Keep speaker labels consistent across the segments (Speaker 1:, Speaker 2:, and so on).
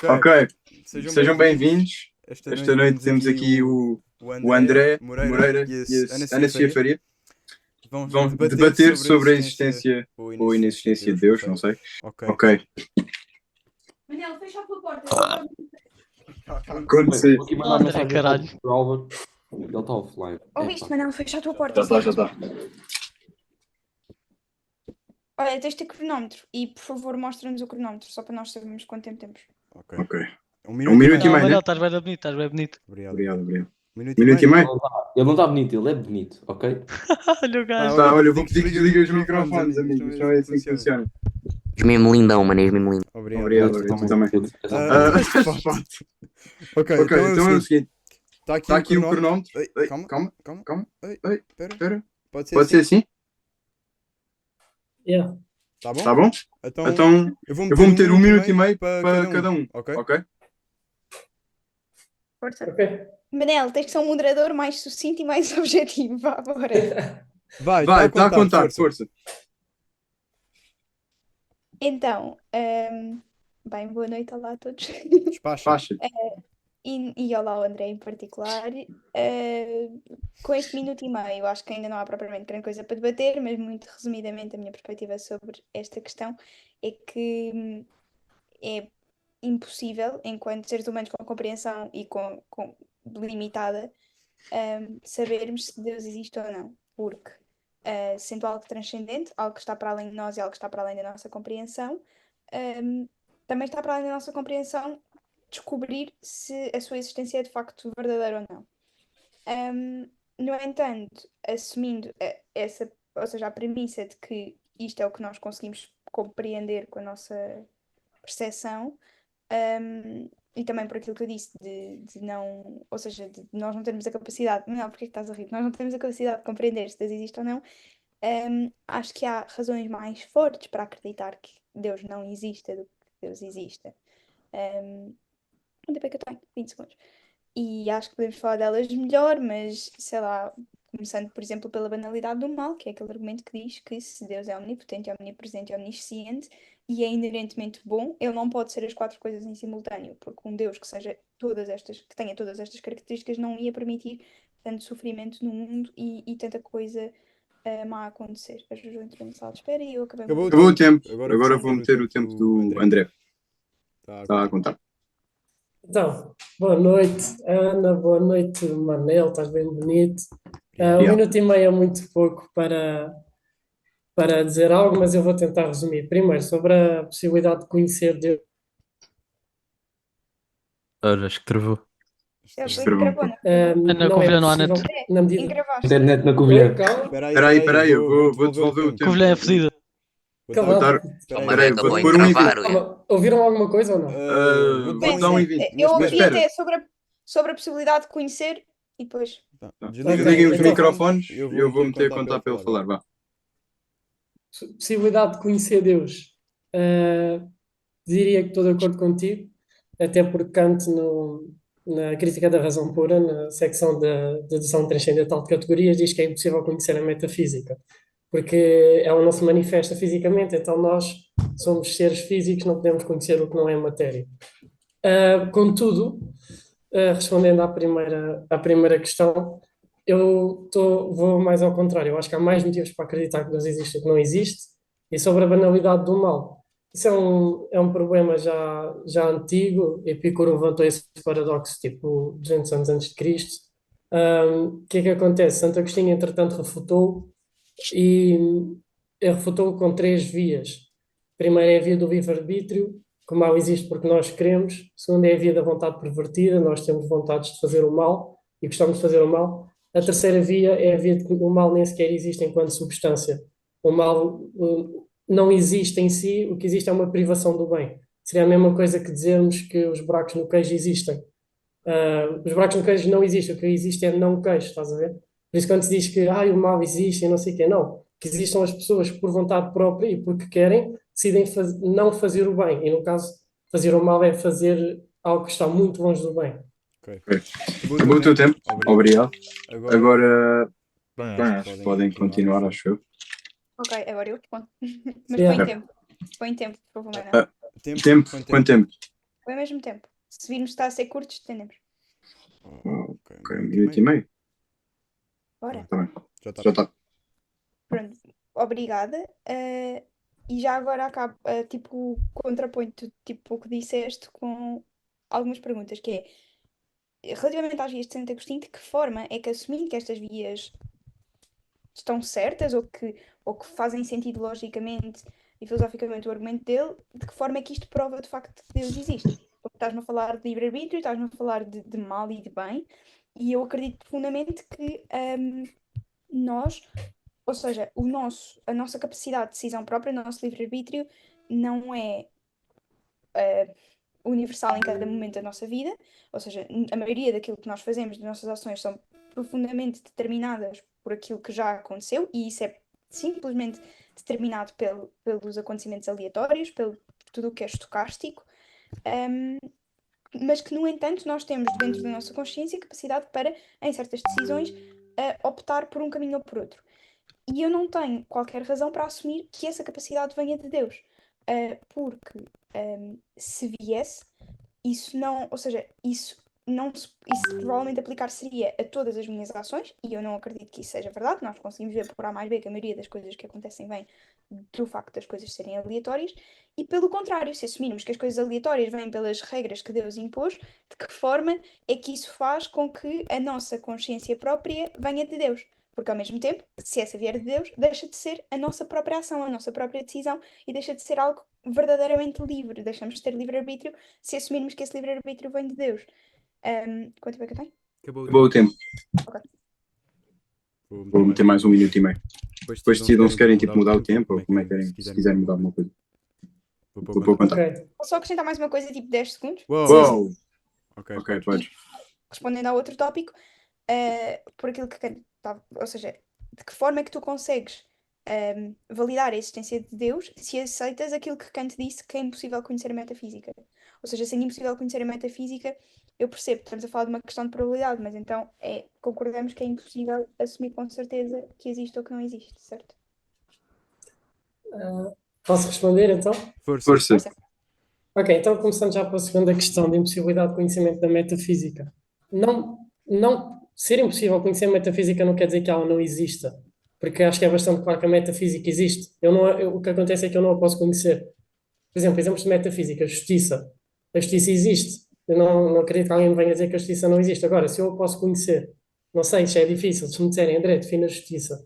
Speaker 1: Ok,
Speaker 2: Sejam
Speaker 1: sejam bem-vindos.
Speaker 2: Esta
Speaker 1: Esta noite temos aqui o André
Speaker 2: Moreira
Speaker 1: Moreira
Speaker 2: e
Speaker 1: e
Speaker 2: a
Speaker 1: a
Speaker 2: Ana
Speaker 1: Ana
Speaker 2: Sofia
Speaker 1: Sofia
Speaker 2: Faria.
Speaker 1: Faria.
Speaker 2: Vão
Speaker 1: Vão
Speaker 2: debater
Speaker 1: debater
Speaker 2: sobre
Speaker 1: sobre
Speaker 2: a
Speaker 1: a existência ou a inexistência de Deus, não sei.
Speaker 2: Ok.
Speaker 1: Ok,
Speaker 3: Manel, fecha a tua porta.
Speaker 1: quando se...
Speaker 4: Vou aqui mandar
Speaker 5: André,
Speaker 4: mensagem
Speaker 5: caralho.
Speaker 4: para o Álvaro. Ele está offline.
Speaker 3: Ouviste, Manel, fecha a tua porta.
Speaker 1: Já está.
Speaker 3: Olha, tens de ter cronómetro e, por favor, mostra-nos o cronómetro, só para nós sabermos quanto tempo temos.
Speaker 2: Ok.
Speaker 1: Ok.
Speaker 2: Um
Speaker 1: Um
Speaker 2: minuto
Speaker 1: minuto e
Speaker 5: Não,
Speaker 1: meio,
Speaker 5: Manel,
Speaker 1: né?
Speaker 5: estás bem bonito, estás bem bonito.
Speaker 2: Obrigado.
Speaker 1: Obrigado.
Speaker 2: Minuto e
Speaker 1: Minuto e
Speaker 2: meio.
Speaker 1: meio?
Speaker 4: Ele não está bonito, ele é bonito, ok?
Speaker 5: Olha o gajo.
Speaker 1: Tá, olha, eu vou
Speaker 2: digo
Speaker 1: pedir que desliguem os microfones,
Speaker 2: amigos.
Speaker 1: amigos. Não é assim que funciona.
Speaker 6: És mesmo lindão, mano, és mesmo lindo.
Speaker 1: Obrigado, tu também.
Speaker 2: Ok,
Speaker 1: Ok, então é o seguinte.
Speaker 2: Está
Speaker 1: Está aqui o cronómetro.
Speaker 2: Ei,
Speaker 1: Ei,
Speaker 2: calma.
Speaker 1: calma.
Speaker 2: Ei,
Speaker 1: Ei,
Speaker 2: espera.
Speaker 1: espera.
Speaker 2: Pode ser
Speaker 1: Pode ser assim?
Speaker 7: Yeah.
Speaker 2: Tá bom?
Speaker 1: Tá bom? Então
Speaker 2: eu
Speaker 1: eu vou meter 1 minuto e meio para cada um.
Speaker 2: Ok?
Speaker 1: Ok?
Speaker 3: Força.
Speaker 7: Ok.
Speaker 3: Manel, tens que ser um moderador mais sucinto e mais objetivo. Vá, bora.
Speaker 2: Vai,
Speaker 1: Está a contar, força.
Speaker 3: Então, bem, boa noite, olá a todos.
Speaker 2: Despacha.
Speaker 1: Faixa.
Speaker 3: E olá ao André em particular. Com este minuto e meio, acho que ainda não há propriamente grande coisa para debater, mas muito resumidamente a minha perspectiva sobre esta questão é que é impossível, enquanto seres humanos com compreensão e com limitada, sabermos se Deus existe ou não, porque sendo algo transcendente, algo que está para além de nós e algo que está para além da nossa compreensão, também está para além da nossa compreensão descobrir se a sua existência é de facto verdadeira ou não. No entanto, assumindo essa, ou seja, a premissa de que isto é o que nós conseguimos compreender com a nossa percepção, e também por aquilo que eu disse de não, ou seja, de nós não termos a capacidade, não, porque é que estás a rir? Nós não temos a capacidade de compreender se Deus existe ou não. Acho que há razões mais fortes para acreditar que Deus não exista do que Deus exista. Quanto tempo é que eu tenho? 20 segundos. E acho que podemos falar delas melhor, mas sei lá, começando por exemplo pela banalidade do mal, que é aquele argumento que diz que se Deus é omnipotente, é omnipresente, é omnisciente e é inerentemente bom, ele não pode ser as quatro coisas em simultâneo, porque um Deus que seja que tenha todas estas características não ia permitir tanto sofrimento no mundo e tanta coisa má a acontecer. A Jojo entrou na sala de espera e eu acabei
Speaker 2: Acabou
Speaker 1: Acabou o tempo.
Speaker 2: Agora
Speaker 1: Agora
Speaker 2: vou
Speaker 1: vou meter o tempo do André. Está a contar.
Speaker 7: Então, boa noite, Ana, boa noite, Manel, estás bem bonito. Um
Speaker 1: Yeah.
Speaker 7: minuto e meio é muito pouco para dizer algo, mas eu vou tentar resumir. Primeiro, sobre a possibilidade de conhecer Deus.
Speaker 5: Ora, acho que travou.
Speaker 3: Eu
Speaker 1: Isto
Speaker 3: fui
Speaker 1: travou um
Speaker 3: gravando.
Speaker 5: Na
Speaker 7: Não é
Speaker 5: Covilhã não há
Speaker 7: possível
Speaker 5: net.
Speaker 7: na medida.
Speaker 3: Engravaste.
Speaker 4: Internet na
Speaker 7: Oi,
Speaker 4: Covilhã.
Speaker 7: calma,
Speaker 1: Espera aí, eu vou devolver o tempo.
Speaker 5: Covilhã é fodida.
Speaker 7: calma.
Speaker 1: Espera aí,
Speaker 6: Acabou
Speaker 1: vou
Speaker 6: em
Speaker 1: pôr um e
Speaker 6: gravar,
Speaker 1: 20.
Speaker 6: ué.
Speaker 7: Calma. Ouviram alguma coisa ou não?
Speaker 2: Vou
Speaker 1: Vou dar um e 20.
Speaker 3: Eu
Speaker 1: Mas
Speaker 3: ouvi
Speaker 1: espera.
Speaker 3: até sobre a possibilidade de conhecer e depois.
Speaker 1: Desliguem os
Speaker 7: então,
Speaker 1: microfones e eu vou meter a contar para ele falar. Vá.
Speaker 7: Possibilidade de conhecer Deus. Diria que estou de acordo contigo, até porque Kant, na Crítica da Razão Pura, na secção da dedução transcendental de categorias, diz que é impossível conhecer a metafísica, porque ela não se manifesta fisicamente, então nós somos seres físicos, não podemos conhecer o que não é matéria. Contudo, respondendo à primeira questão, vou mais ao contrário. Eu acho que há mais motivos para acreditar que Deus existe do que não existe. E sobre a banalidade do mal, isso é um problema já antigo. Epicuro levantou esse paradoxo tipo 200 anos antes de Cristo. O que é que acontece? Santo Agostinho, entretanto, e refutou com três vias. Primeiro é a via do livre-arbítrio, que o mal existe porque nós queremos. Segundo é a via da vontade pervertida, nós temos vontades de fazer o mal e gostamos de fazer o mal. A terceira via é a via de que o mal nem sequer existe enquanto substância. O mal não existe em si, o que existe é uma privação do bem. Seria a mesma coisa que dizermos que os buracos no queijo existem. Os buracos no queijo não existem, o que existe é não queijo, estás a ver? Por isso quando se diz que o mal existe e não sei o quê, não. Que existam as pessoas que por vontade própria e porque querem, decidem não fazer o bem. E no caso, fazer o mal é fazer algo que está muito longe do bem.
Speaker 1: Acabou o teu tempo. Obrigado. Agora,
Speaker 2: Bem,
Speaker 1: acho que podem continuar, acho eu.
Speaker 3: Ok, agora eu respondo. Mas
Speaker 7: Yeah.
Speaker 3: põe tempo. Põe tempo, por favor, Manel.
Speaker 1: Tempo? Quanto tempo?
Speaker 3: Foi ao mesmo tempo. Se virmos que está a ser curto, estendemos.
Speaker 2: Ok,
Speaker 1: Ok, 1 minuto e meio.
Speaker 3: Bora.
Speaker 1: Tá bem.
Speaker 2: Já está.
Speaker 1: Já está.
Speaker 3: Pronto. Obrigada. E já agora acabo, tipo, contraponto tipo, o que disseste com algumas perguntas, que é, relativamente às vias de Santo Agostinho, de que forma é que, assumindo que estas vias estão certas ou que fazem sentido logicamente e filosoficamente o argumento dele, de que forma é que isto prova de facto que Deus existe? Porque estás-me a falar de livre-arbítrio, estás-me a falar de mal e de bem, e eu acredito profundamente que nós, ou seja, a nossa capacidade de decisão própria, o nosso livre-arbítrio, não é universal em cada momento da nossa vida, ou seja, a maioria daquilo que nós fazemos, das nossas ações, são profundamente determinadas por aquilo que já aconteceu, e isso é simplesmente determinado pelos acontecimentos aleatórios, por tudo o que é estocástico, mas que, no entanto, nós temos dentro da nossa consciência capacidade para, em certas decisões, optar por um caminho ou por outro. E eu não tenho qualquer razão para assumir que essa capacidade venha de Deus. Porque se viesse, isso não, ou seja, isso provavelmente aplicar seria a todas as minhas ações, e eu não acredito que isso seja verdade. Nós conseguimos ver por A mais B que a maioria das coisas que acontecem vem do facto das coisas serem aleatórias, e pelo contrário, se assumirmos que as coisas aleatórias vêm pelas regras que Deus impôs, de que forma é que isso faz com que a nossa consciência própria venha de Deus? Porque ao mesmo tempo, se essa vier de Deus, deixa de ser a nossa própria ação, a nossa própria decisão, e deixa de ser algo verdadeiramente livre. Deixamos de ter livre-arbítrio se assumirmos que esse livre-arbítrio vem de Deus. Quanto tempo é que eu tenho?
Speaker 1: Acabou o tempo.
Speaker 3: Ok.
Speaker 1: Vou meter mais 1 minuto e meio. Depois decidam se querem tipo, mudar o tempo ou como é que querem, se quiserem mudar alguma coisa. Vou pôr contar.
Speaker 7: Ok.
Speaker 3: Vou só acrescentar mais uma coisa, tipo 10 segundos,
Speaker 1: Uou!
Speaker 2: Ok,
Speaker 1: Ok, podes.
Speaker 3: respondendo ao outro tópico, por aquilo que ou seja, de que forma é que tu consegues validar a existência de Deus se aceitas aquilo que Kant disse que é impossível conhecer a metafísica? Ou seja, sendo impossível conhecer a metafísica, eu percebo que estamos a falar de uma questão de probabilidade, mas então concordamos que é impossível assumir com certeza que existe ou que não existe, certo?
Speaker 7: Posso responder então?
Speaker 2: Força.
Speaker 3: Força.
Speaker 7: Ok, então começando já pela segunda questão de impossibilidade de conhecimento da metafísica. Não ser impossível conhecer a metafísica não quer dizer que ela não exista, porque acho que é bastante claro que a metafísica existe. O que acontece é que eu não a posso conhecer. Por exemplos de metafísica, a justiça. A justiça existe. Eu não acredito que alguém me venha dizer que a justiça não existe. Agora, se eu a posso conhecer, não sei, isto é difícil. Se me disserem, André, define a justiça,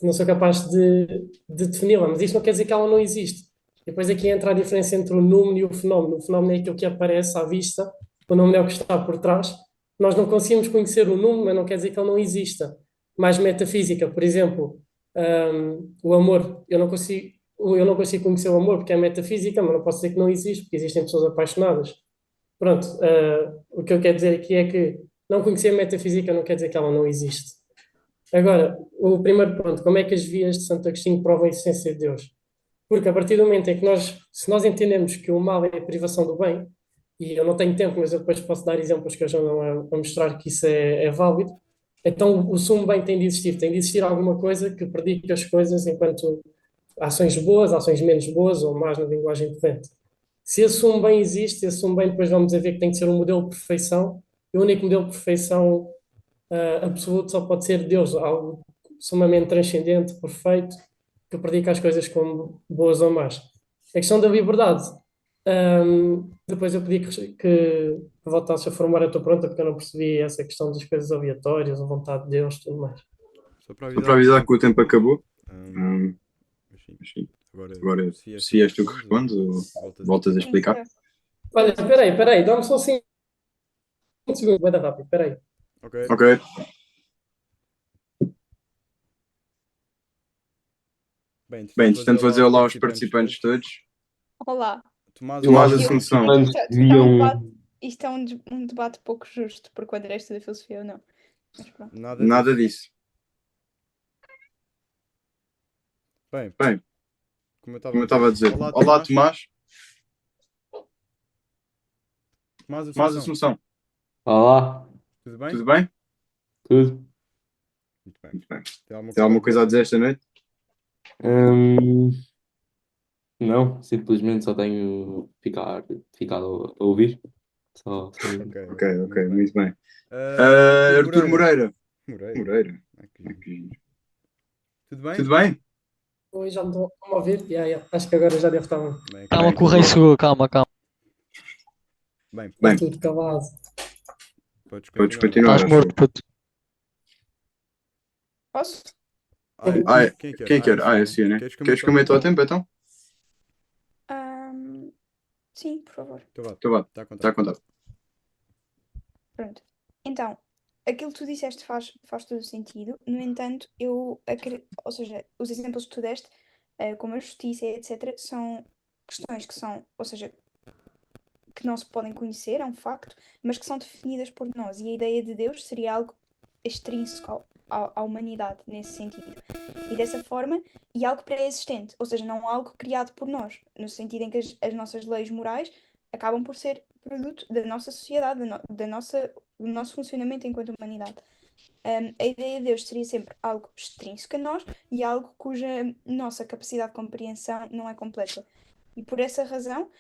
Speaker 7: não sou capaz de defini-la, mas isto não quer dizer que ela não existe. E depois aqui entra a diferença entre o número e o fenómeno. O fenómeno é aquilo que aparece à vista, o número é o que está por trás. Nós não conseguimos conhecer o número, mas não quer dizer que ele não exista. Mais metafísica, por exemplo, o amor. Eu não consigo conhecer o amor porque é metafísica, mas não posso dizer que não existe, porque existem pessoas apaixonadas. Pronto, o que eu quero dizer aqui é que não conhecer a metafísica não quer dizer que ela não existe. Agora, o primeiro ponto, como é que as vias de Santo Agostinho provam a existência de Deus? Porque a partir do momento em que se nós entendemos que o mal é a privação do bem, e eu não tenho tempo, mas eu depois posso dar exemplos que ajudam a mostrar que isso é válido, então o sumo bem tem de existir alguma coisa que predique as coisas enquanto ações boas, ações menos boas ou más na linguagem corrente. Se esse sumo bem existe, esse sumo bem depois vamos a ver que tem que ser um modelo de perfeição, e o único modelo de perfeição absoluto só pode ser Deus, algo sumamente transcendente, perfeito, que predica as coisas como boas ou más. A questão da liberdade, depois eu pedi que voltasses a formar a tua pergunta, porque eu não percebi essa questão das coisas aleatórias, a vontade de Deus e tudo mais.
Speaker 2: Só para
Speaker 1: Só para avisar que o tempo acabou.
Speaker 2: Mas sim.
Speaker 1: Mas sim.
Speaker 2: Agora,
Speaker 1: Se és tu que respondes ou voltas a explicar.
Speaker 7: Olha, espera aí, dá-me só 5 segundos, vai dar rápido, espera aí.
Speaker 1: Ok.
Speaker 2: Bem,
Speaker 1: entretanto vou dizer olá aos participantes todos.
Speaker 3: Olá.
Speaker 2: Tomás
Speaker 1: Tomás
Speaker 3: Eu-
Speaker 1: Assunção.
Speaker 3: Isto é um debate pouco justo, porque o André estuda filosofia ou não. Mas pronto.
Speaker 1: Nada disso.
Speaker 2: Bem, como
Speaker 1: Como eu estava a dizer. Olá, Tomás. Tomás Assunção.
Speaker 4: Olá,
Speaker 2: Tudo bem?
Speaker 1: Tudo bem?
Speaker 4: tudo?
Speaker 2: Muito bem.
Speaker 1: Muito bem.
Speaker 2: Tem
Speaker 1: Tem alguma coisa a dizer esta noite?
Speaker 4: Hum, Não, simplesmente só tenho ficado a ouvir. Só mesmo.
Speaker 2: Ok,
Speaker 1: Ok, muito bem.
Speaker 2: Arthur
Speaker 1: Arthur Moreira.
Speaker 2: Moreira.
Speaker 1: Moreira.
Speaker 2: Ah, que giro. Tudo bem?
Speaker 1: Tudo bem?
Speaker 7: Oi, já me estão a ouvir? Acho que agora já deve estar
Speaker 2: Bem,
Speaker 5: Calma
Speaker 1: Bem,
Speaker 5: que o rei
Speaker 1: tudo bom.
Speaker 5: chegou, calma, calma.
Speaker 2: bem,
Speaker 1: Bem,
Speaker 7: tudo calado.
Speaker 2: podes
Speaker 1: podes
Speaker 2: continuar.
Speaker 1: continuar,
Speaker 5: Estás
Speaker 1: acho
Speaker 5: morto,
Speaker 1: eu.
Speaker 5: puto.
Speaker 3: Posso?
Speaker 1: Quem quer? É sim, né? Queres que eu meta o tempo então?
Speaker 3: Ahm, sim, por favor.
Speaker 2: Então vá,
Speaker 1: Então vá,
Speaker 2: está a contar.
Speaker 1: está a contar.
Speaker 3: Pronto. Então, aquilo que tu disseste faz todo o sentido. No entanto, ou seja, os exemplos que tu deste, como a justiça, etc., são questões que são, ou seja, que não se podem conhecer, é um facto, mas que são definidas por nós. E a ideia de Deus seria algo extrínseco à humanidade, nesse sentido. E dessa forma, e algo pré-existente, ou seja, não algo criado por nós, no sentido em que as nossas leis morais acabam por ser produto da nossa sociedade, do nosso funcionamento enquanto humanidade. A ideia de Deus seria sempre algo extrínseco a nós e algo cuja nossa capacidade de compreensão não é completa. E por essa razão,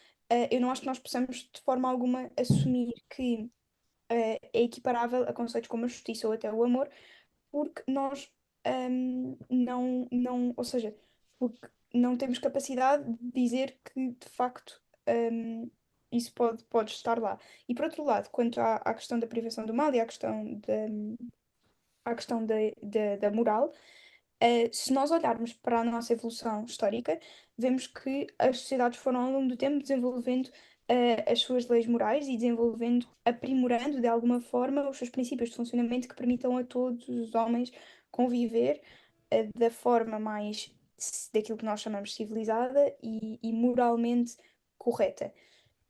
Speaker 3: eu não acho que nós possamos de forma alguma assumir que é equiparável a conceitos como a justiça ou até o amor, porque nós ou seja, porque não temos capacidade de dizer que de facto isso pode estar lá. E por outro lado, quanto à questão da privação do mal e à questão da moral, se nós olharmos para a nossa evolução histórica, vemos que as sociedades foram ao longo do tempo desenvolvendo as suas leis morais e desenvolvendo, aprimorando de alguma forma os seus princípios de funcionamento que permitam a todos os homens conviver da forma mais daquilo que nós chamamos civilizada e moralmente correta.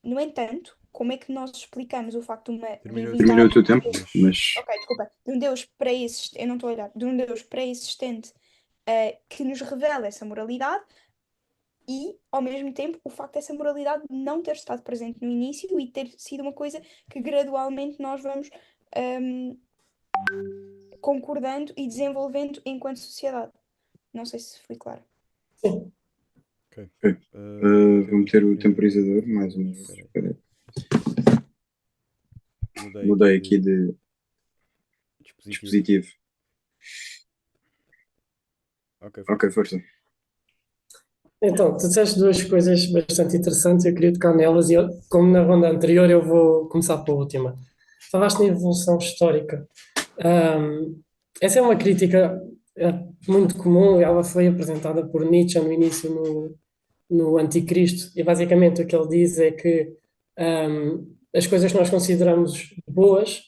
Speaker 3: No entanto, como é que nós explicamos o facto de uma
Speaker 2: Terminou o
Speaker 1: Terminei o
Speaker 3: divindade.
Speaker 1: teu tempo,
Speaker 2: Mas
Speaker 1: mas
Speaker 3: Ok, desculpa. De um Deus pré-existente, eu não estou a olhar, de um Deus pré-existente que nos revela essa moralidade e, ao mesmo tempo, o facto dessa moralidade não ter estado presente no início e ter sido uma coisa que gradualmente nós vamos ahm, concordando e desenvolvendo enquanto sociedade. Não sei se fui claro.
Speaker 7: Sim.
Speaker 2: ok.
Speaker 1: ok. Vou meter o temporizador mais uma vez.
Speaker 2: Espera aí.
Speaker 1: Espera aí.
Speaker 2: Mudei
Speaker 1: Mudei aqui de
Speaker 2: dispositivo.
Speaker 1: dispositivo.
Speaker 2: Ok,
Speaker 1: Ok, força.
Speaker 7: Então, tu disseste duas coisas bastante interessantes, eu queria tocar nelas, e como na ronda anterior, eu vou começar pela última. Falaste na evolução histórica. Ahm, Essa é uma crítica muito comum, ela foi apresentada por Nietzsche no início no Anticristo, e basicamente o que ele diz é que as coisas que nós consideramos boas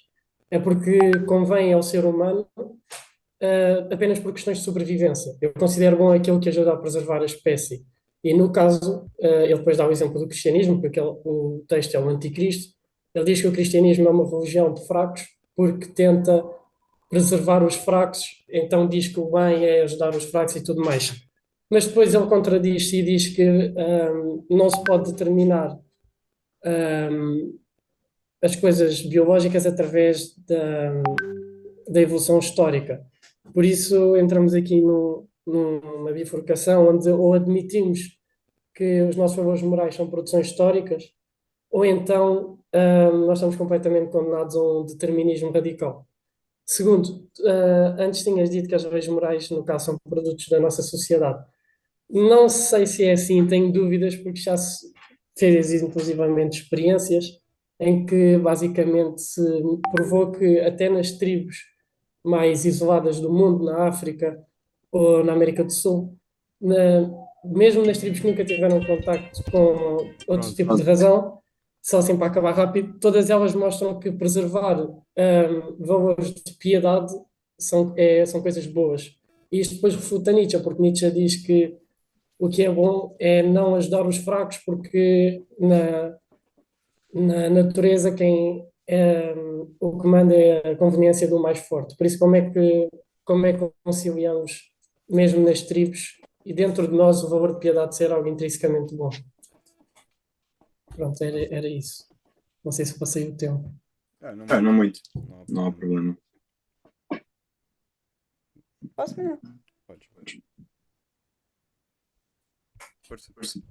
Speaker 7: é porque convém ao ser humano apenas por questões de sobrevivência. Eu considero bom aquilo que ajuda a preservar a espécie. E no caso, ele depois dá o exemplo do cristianismo, porque o texto é o Anticristo. Ele diz que o cristianismo é uma religião de fracos porque tenta preservar os fracos, então diz que o bem é ajudar os fracos e tudo mais. Mas depois ele contradiz-se e diz que não se pode determinar um, as coisas biológicas através da evolução histórica. Por isso entramos aqui numa bifurcação onde ou admitimos que os nossos valores morais são produções históricas, ou então nós estamos completamente condenados a um determinismo radical. Segundo, antes tinhas dito que as leis morais, no caso, são produtos da nossa sociedade. Não sei se é assim, tenho dúvidas, porque já se fez inclusivamente experiências em que basicamente se provou que até nas tribos mais isoladas do mundo, na África ou na América do Sul, mesmo nas tribos que nunca tiveram contacto com outro tipo de
Speaker 1: Pronto.
Speaker 7: razão, só assim para acabar rápido, todas elas mostram que preservar valores de piedade são coisas boas. E isto depois refuta Nietzsche, porque Nietzsche diz que o que é bom é não ajudar os fracos, porque na natureza o que manda é a conveniência do mais forte. Por isso, como é que conciliamos, mesmo nas tribos, e dentro de nós, o valor de piedade ser algo intrinsecamente bom? Pronto, era isso. Não sei se passei o tempo.
Speaker 1: Não muito.
Speaker 2: Não há
Speaker 1: Não há
Speaker 2: problema.
Speaker 1: problema.
Speaker 3: Posso, não?
Speaker 2: Podes. Força.
Speaker 1: Força.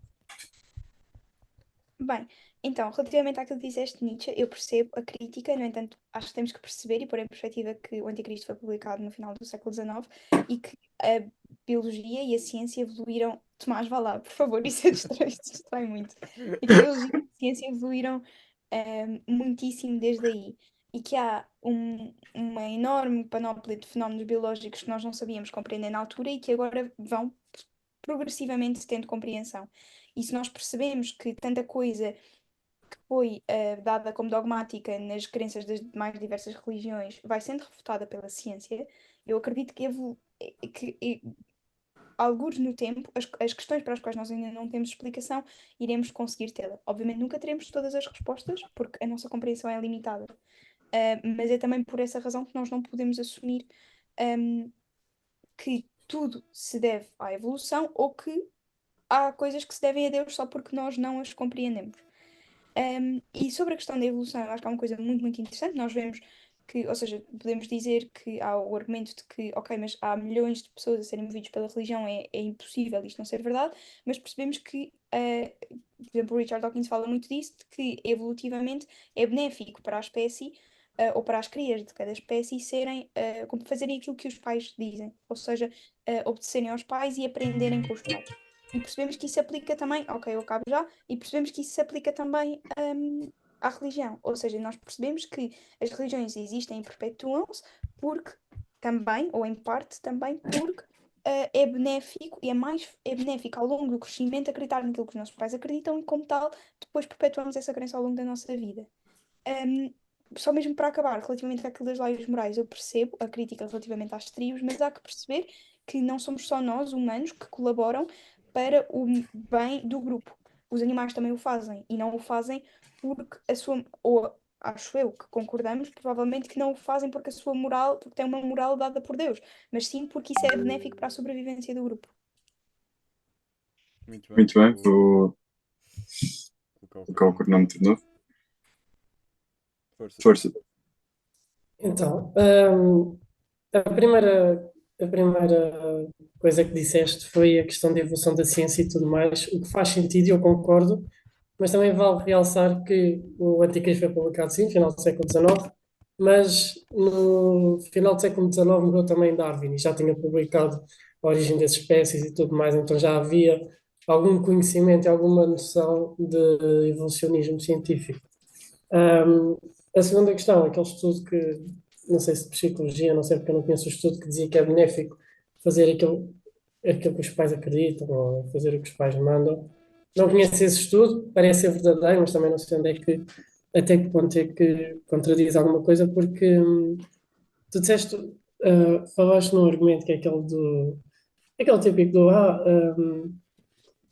Speaker 3: Bem, então, relativamente àquilo que disseste, Nietzsche, eu percebo a crítica, no entanto, acho que temos que perceber e pôr em perspectiva que o Anticristo foi publicado no final do século XIX e que a biologia e a ciência evoluíram. Tomás, vá lá, por favor, isso isto distrai muito. E que a biologia e a ciência evoluíram muitíssimo desde aí. E que há uma enorme panóplia de fenómenos biológicos que nós não sabíamos compreender na altura e que agora vão progressivamente tendo compreensão. E se nós percebemos que tanta coisa que foi dada como dogmática nas crenças das mais diversas religiões vai sendo refutada pela ciência, eu acredito que algures no tempo, as questões para as quais nós ainda não temos explicação, iremos conseguir tê-la. Obviamente nunca teremos todas as respostas, porque a nossa compreensão é limitada. Mas é também por essa razão que nós não podemos assumir um, que tudo se deve à evolução ou que há coisas que se devem a Deus só porque nós não as compreendemos. E sobre a questão da evolução, eu acho que há uma coisa muito, muito interessante. Nós vemos que, ou seja, podemos dizer que há o argumento de que, ok, mas há milhões de pessoas a serem movidas pela religião, é impossível isto não ser verdade, mas percebemos que, por exemplo, o Richard Dawkins fala muito disso, de que evolutivamente é benéfico para a espécie, ou para as crias de cada espécie serem, como fazerem aquilo que os pais dizem, ou seja, obedecerem aos pais e aprenderem com os pais. E percebemos que isso se aplica também, ok, eu acabo já, e percebemos que isso se aplica também à religião. Ou seja, nós percebemos que as religiões existem e perpetuam-se porque também, ou em parte também, porque é benéfico e é benéfico ao longo do crescimento acreditar naquilo que os nossos pais acreditam e, como tal, depois perpetuamos essa crença ao longo da nossa vida. Um, Só mesmo para acabar, relativamente àquilo das leis morais, eu percebo a crítica relativamente às tribos, mas há que perceber que não somos só nós, humanos, que colaboram para o bem do grupo. Os animais também o fazem e não o fazem porque a sua, ou acho eu que concordamos, provavelmente que não o fazem porque a sua moral, porque tem uma moral dada por Deus, mas sim porque isso é benéfico para a sobrevivência do grupo.
Speaker 2: Muito bem.
Speaker 1: Muito bem,
Speaker 2: Vou
Speaker 1: vou
Speaker 2: colocar o
Speaker 1: colocar o
Speaker 2: cronómetro.
Speaker 1: cronómetro de novo.
Speaker 2: Força.
Speaker 1: Força.
Speaker 7: Então, a primeira coisa que disseste foi a questão da evolução da ciência e tudo mais, o que faz sentido e eu concordo, mas também vale realçar que o Anticristo foi publicado sim, no final do século XIX, mas no final do século XIX morreu também Darwin e já tinha publicado a origem das espécies e tudo mais, então já havia algum conhecimento e alguma noção de evolucionismo científico. Um, a segunda questão, aquele estudo que, não sei se de psicologia, não sei porque eu não conheço o estudo que dizia que é benéfico fazer aquilo que os pais acreditam ou fazer o que os pais mandam. Não conheço esse estudo, parece ser verdadeiro, mas também não sei onde é que, até que ponto é que contradiz alguma coisa, porque tu disseste, falaste num argumento que é aquele típico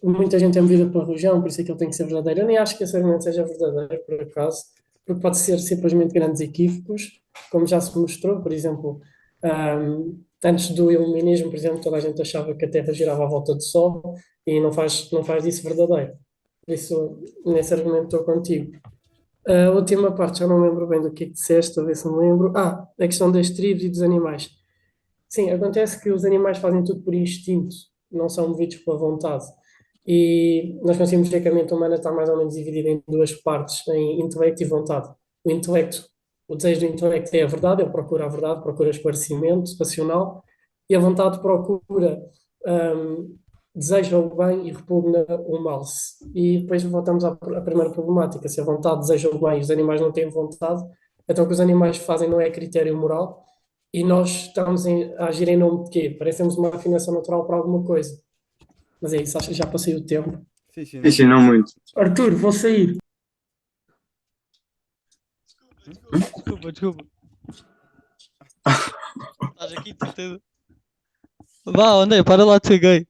Speaker 7: muita gente é movida pela religião, por isso é que ele tem que ser verdadeiro. Eu nem acho que esse argumento seja verdadeiro, por acaso, porque pode ser simplesmente grandes equívocos, como já se mostrou, por exemplo, antes do iluminismo, por exemplo, toda a gente achava que a Terra girava à volta do Sol e não faz disso verdadeiro. Por isso, nesse argumento estou contigo. A última parte, já não me lembro bem do que é que disseste, a ver se me lembro. A questão das tribos e dos animais. Sim, acontece que os animais fazem tudo por instinto, não são movidos pela vontade. E nós conseguimos ver que a mente humana está mais ou menos dividida em duas partes, em intelecto e vontade. O intelecto, o desejo do intelecto é a verdade, ele procura a verdade, procura esclarecimento racional, e a vontade procura, deseja o bem e repugna o mal. E depois voltamos à primeira problemática, se a vontade deseja o bem e os animais não têm vontade, então o que os animais fazem não é critério moral, e nós estamos a agir em nome de quê? Parecemos uma afinação natural para alguma coisa. Mas é isso, acho que já passei o tempo.
Speaker 2: Sim, sim,
Speaker 1: Sim, sim, não muito.
Speaker 7: Arthur, vou sair.
Speaker 5: Desculpa. Estás aqui, de certeza. Vá, André, para lá de ser gay.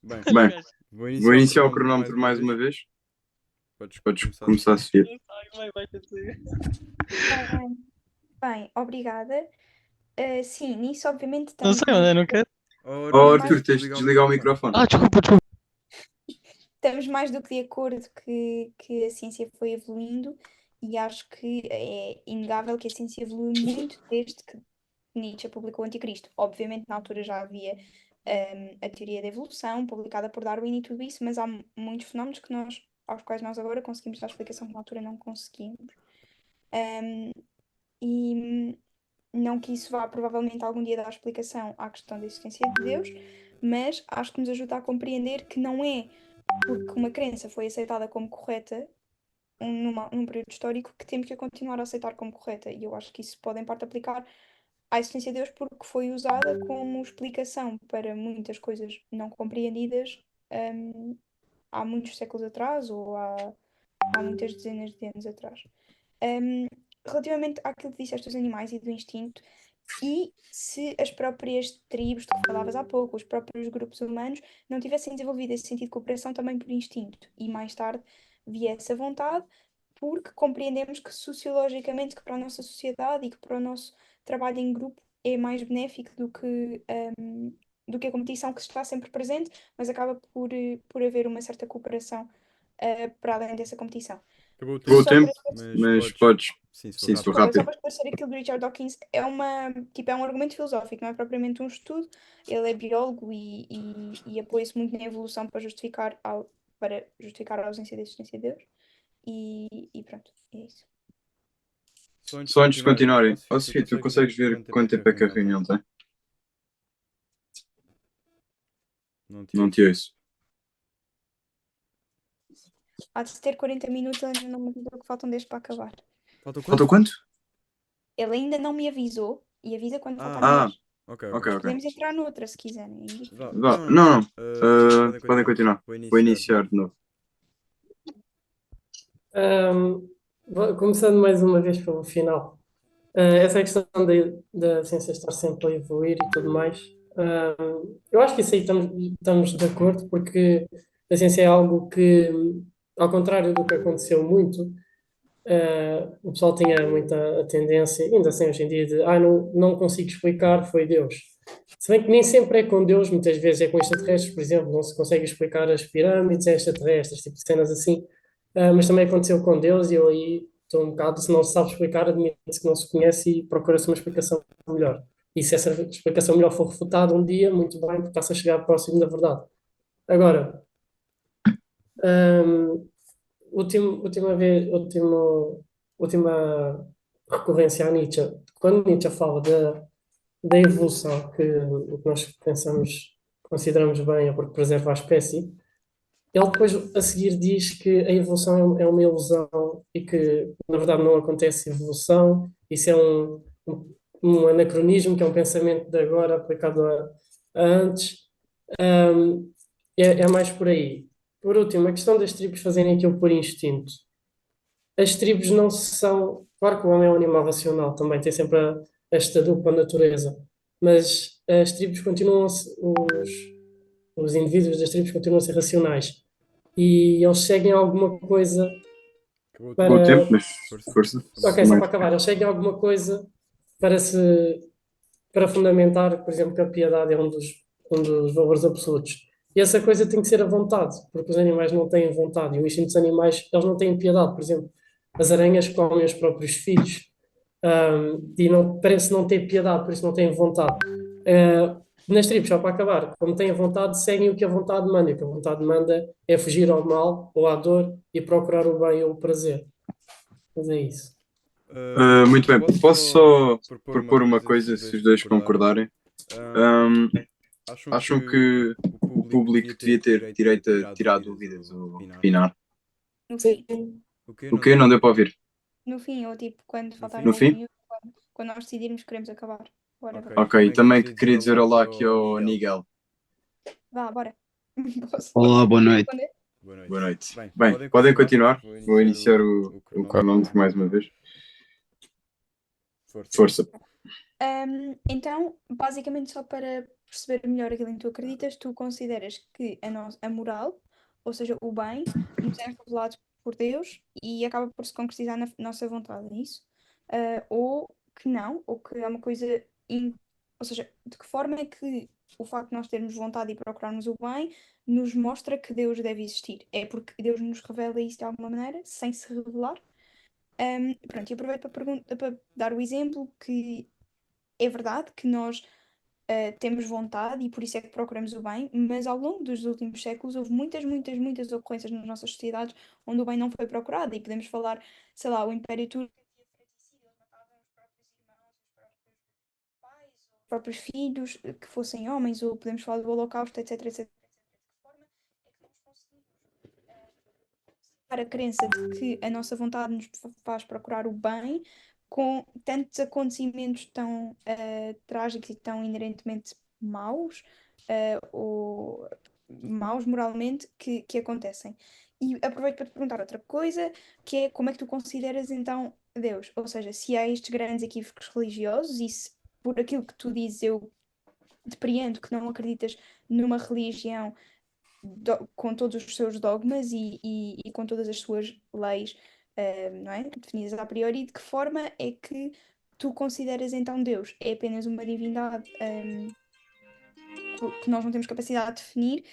Speaker 2: Bem,
Speaker 1: Bem,
Speaker 2: vou
Speaker 1: vou iniciar o
Speaker 2: cronómetro
Speaker 1: cronómetro mais uma vez.
Speaker 2: Podes
Speaker 1: Podes
Speaker 2: começar
Speaker 1: começar a seguir.
Speaker 5: Vai ter de ser.
Speaker 3: Tá bem. Bem, obrigada. Sim, nisso obviamente
Speaker 5: Não
Speaker 3: estamos
Speaker 5: sei, André, não quero.
Speaker 1: Oh, Arthur, tens de desligar o microfone.
Speaker 5: Desculpa.
Speaker 3: estamos mais do que de acordo que a ciência foi evoluindo e acho que é inegável que a ciência evoluiu muito desde que Nietzsche publicou o Anticristo. Obviamente, na altura já havia a teoria da evolução, publicada por Darwin e tudo isso, mas há muitos fenómenos aos quais nós agora conseguimos dar explicação que na altura não conseguimos. E não que isso vá provavelmente algum dia dar explicação à questão da existência de Deus, mas acho que nos ajuda a compreender que não é porque uma crença foi aceitada como correta num período histórico que temos que a continuar a aceitar como correta. E eu acho que isso pode em parte aplicar à existência de Deus porque foi usada como explicação para muitas coisas não compreendidas há muitos séculos atrás ou há muitas dezenas de anos atrás. Relativamente àquilo que disseste dos animais e do instinto, e se as próprias tribos de que falavas há pouco, os próprios grupos humanos, não tivessem desenvolvido esse sentido de cooperação também por instinto, e mais tarde viesse a vontade, porque compreendemos que sociologicamente, que para a nossa sociedade e que para o nosso trabalho em grupo é mais benéfico do que a competição que está sempre presente, mas acaba por haver uma certa cooperação para além dessa competição.
Speaker 2: Acabou o
Speaker 1: Acabou o
Speaker 2: tempo,
Speaker 1: tempo,
Speaker 3: Mas
Speaker 1: mas podes.
Speaker 2: Sim, se for
Speaker 1: Sim, se for
Speaker 2: rápido.
Speaker 3: só
Speaker 1: rápido.
Speaker 3: para esclarecer aquilo de Richard Dawkins, é um argumento filosófico, não é propriamente um estudo. Ele é biólogo e apoia-se muito na evolução para justificar a ausência da existência de Deus. E pronto, é isso.
Speaker 1: Só antes de continuarem,
Speaker 2: ó,
Speaker 1: Sofia, tu consegues ver quanto tempo é que a reunião tem? Não te ouço.
Speaker 3: Há de ter 40 minutos, ele ainda não me avisou que faltam 10 para acabar.
Speaker 1: Falta quanto?
Speaker 3: Ele ainda não me avisou e avisa quando faltam
Speaker 1: Ah,
Speaker 3: 10.
Speaker 2: Ok.
Speaker 1: ok.
Speaker 3: Podemos entrar noutra se quiserem. É indiferente.
Speaker 1: Não.
Speaker 2: Podem
Speaker 1: Podem continuar. Vou iniciar de novo.
Speaker 7: Começando mais uma vez pelo final. Essa questão da ciência estar sempre a evoluir e tudo mais, eu acho que isso aí estamos de acordo, porque a ciência é algo que, ao contrário do que aconteceu muito, o pessoal tinha muita a tendência, ainda assim hoje em dia, de não consigo explicar, foi Deus. Se bem que nem sempre é com Deus, muitas vezes é com extraterrestres, por exemplo, não se consegue explicar as pirâmides, é extraterrestres, tipo de cenas assim. Mas também aconteceu com Deus e eu aí estou um bocado, se não se sabe explicar, admite-se que não se conhece e procura-se uma explicação melhor. E se essa explicação melhor for refutada um dia, muito bem, porque está-se a chegar próximo da verdade. Agora, hum, última recorrência a Nietzsche. Quando Nietzsche fala da evolução, que o que nós pensamos, consideramos bem é porque preserva a espécie, ele depois a seguir diz que a evolução é uma ilusão e que, na verdade, não acontece evolução. Isso é um anacronismo, que é um pensamento de agora aplicado a antes. É mais por aí. Por último, a questão das tribos fazerem aquilo por instinto. As tribos não são. Claro que o homem é um animal racional, também tem sempre esta dupla natureza, mas as tribos continuam os indivíduos das tribos continuam a ser racionais e eles seguem alguma coisa
Speaker 1: Acabou o tempo, mas força.
Speaker 7: Ok, só para acabar, eles seguem alguma coisa para para fundamentar, por exemplo, que a piedade é um dos valores absolutos. E essa coisa tem que ser a vontade, porque os animais não têm vontade. E o instinto dos animais, eles não têm piedade. Por exemplo, as aranhas comem os próprios filhos, e não, parece não ter piedade, por isso não têm vontade. Nas tribos, só para acabar, como têm vontade, seguem o que a vontade manda. E o que a vontade manda é fugir ao mal ou à dor e procurar o bem ou o prazer. Mas é isso.
Speaker 1: Muito bem, posso só propor uma coisa, se os dois concordarem? Acham que o público devia ter direito a tirar dúvidas ou opinar?
Speaker 3: No
Speaker 7: Sim.
Speaker 3: fim.
Speaker 1: O quê? Não deu para ouvir?
Speaker 3: No fim, ou tipo, quando faltarem
Speaker 1: No
Speaker 3: 10
Speaker 1: fim?
Speaker 3: minutos, quando nós decidirmos que queremos acabar. Whatever.
Speaker 1: Ok, também queria dizer olá aqui ao Nigel.
Speaker 3: Vá, bora. Posso
Speaker 8: Olá, boa noite.
Speaker 3: responder?
Speaker 1: Boa noite. Bem, podem continuar. Vou iniciar o cronómetro mais uma vez. Força.
Speaker 3: Então, basicamente, só para perceber melhor aquilo em que tu acreditas, tu consideras que a moral, ou seja, o bem, nos é revelado por Deus e acaba por se concretizar na nossa vontade, é isso? Ou que não, ou que é uma coisa. Ou seja, de que forma é que o facto de nós termos vontade e procurarmos o bem nos mostra que Deus deve existir? É porque Deus nos revela isso de alguma maneira, sem se revelar? Pronto, e aproveito para dar o exemplo que é verdade que nós temos vontade e por isso é que procuramos o bem, mas ao longo dos últimos séculos houve muitas ocorrências nas nossas sociedades onde o bem não foi procurado. E podemos falar, sei lá, o Império Turco tinha fratricídio, eles matavam os próprios irmãos, os próprios pais, os próprios filhos, que fossem homens, ou podemos falar do Holocausto, etc, etc, etc. De que forma é que nós conseguimos a crença de que a nossa vontade nos faz procurar o bem com tantos acontecimentos tão trágicos e tão inerentemente maus, ou maus moralmente, que acontecem. E aproveito para te perguntar outra coisa, que é como é que tu consideras então Deus? Ou seja, se há estes grandes equívocos religiosos e se por aquilo que tu dizes eu depreendo que não acreditas numa religião com todos os seus dogmas e com todas as suas leis, não é? Definidas a priori, de que forma é que tu consideras então Deus? É apenas uma divindade, que nós não temos capacidade de definir,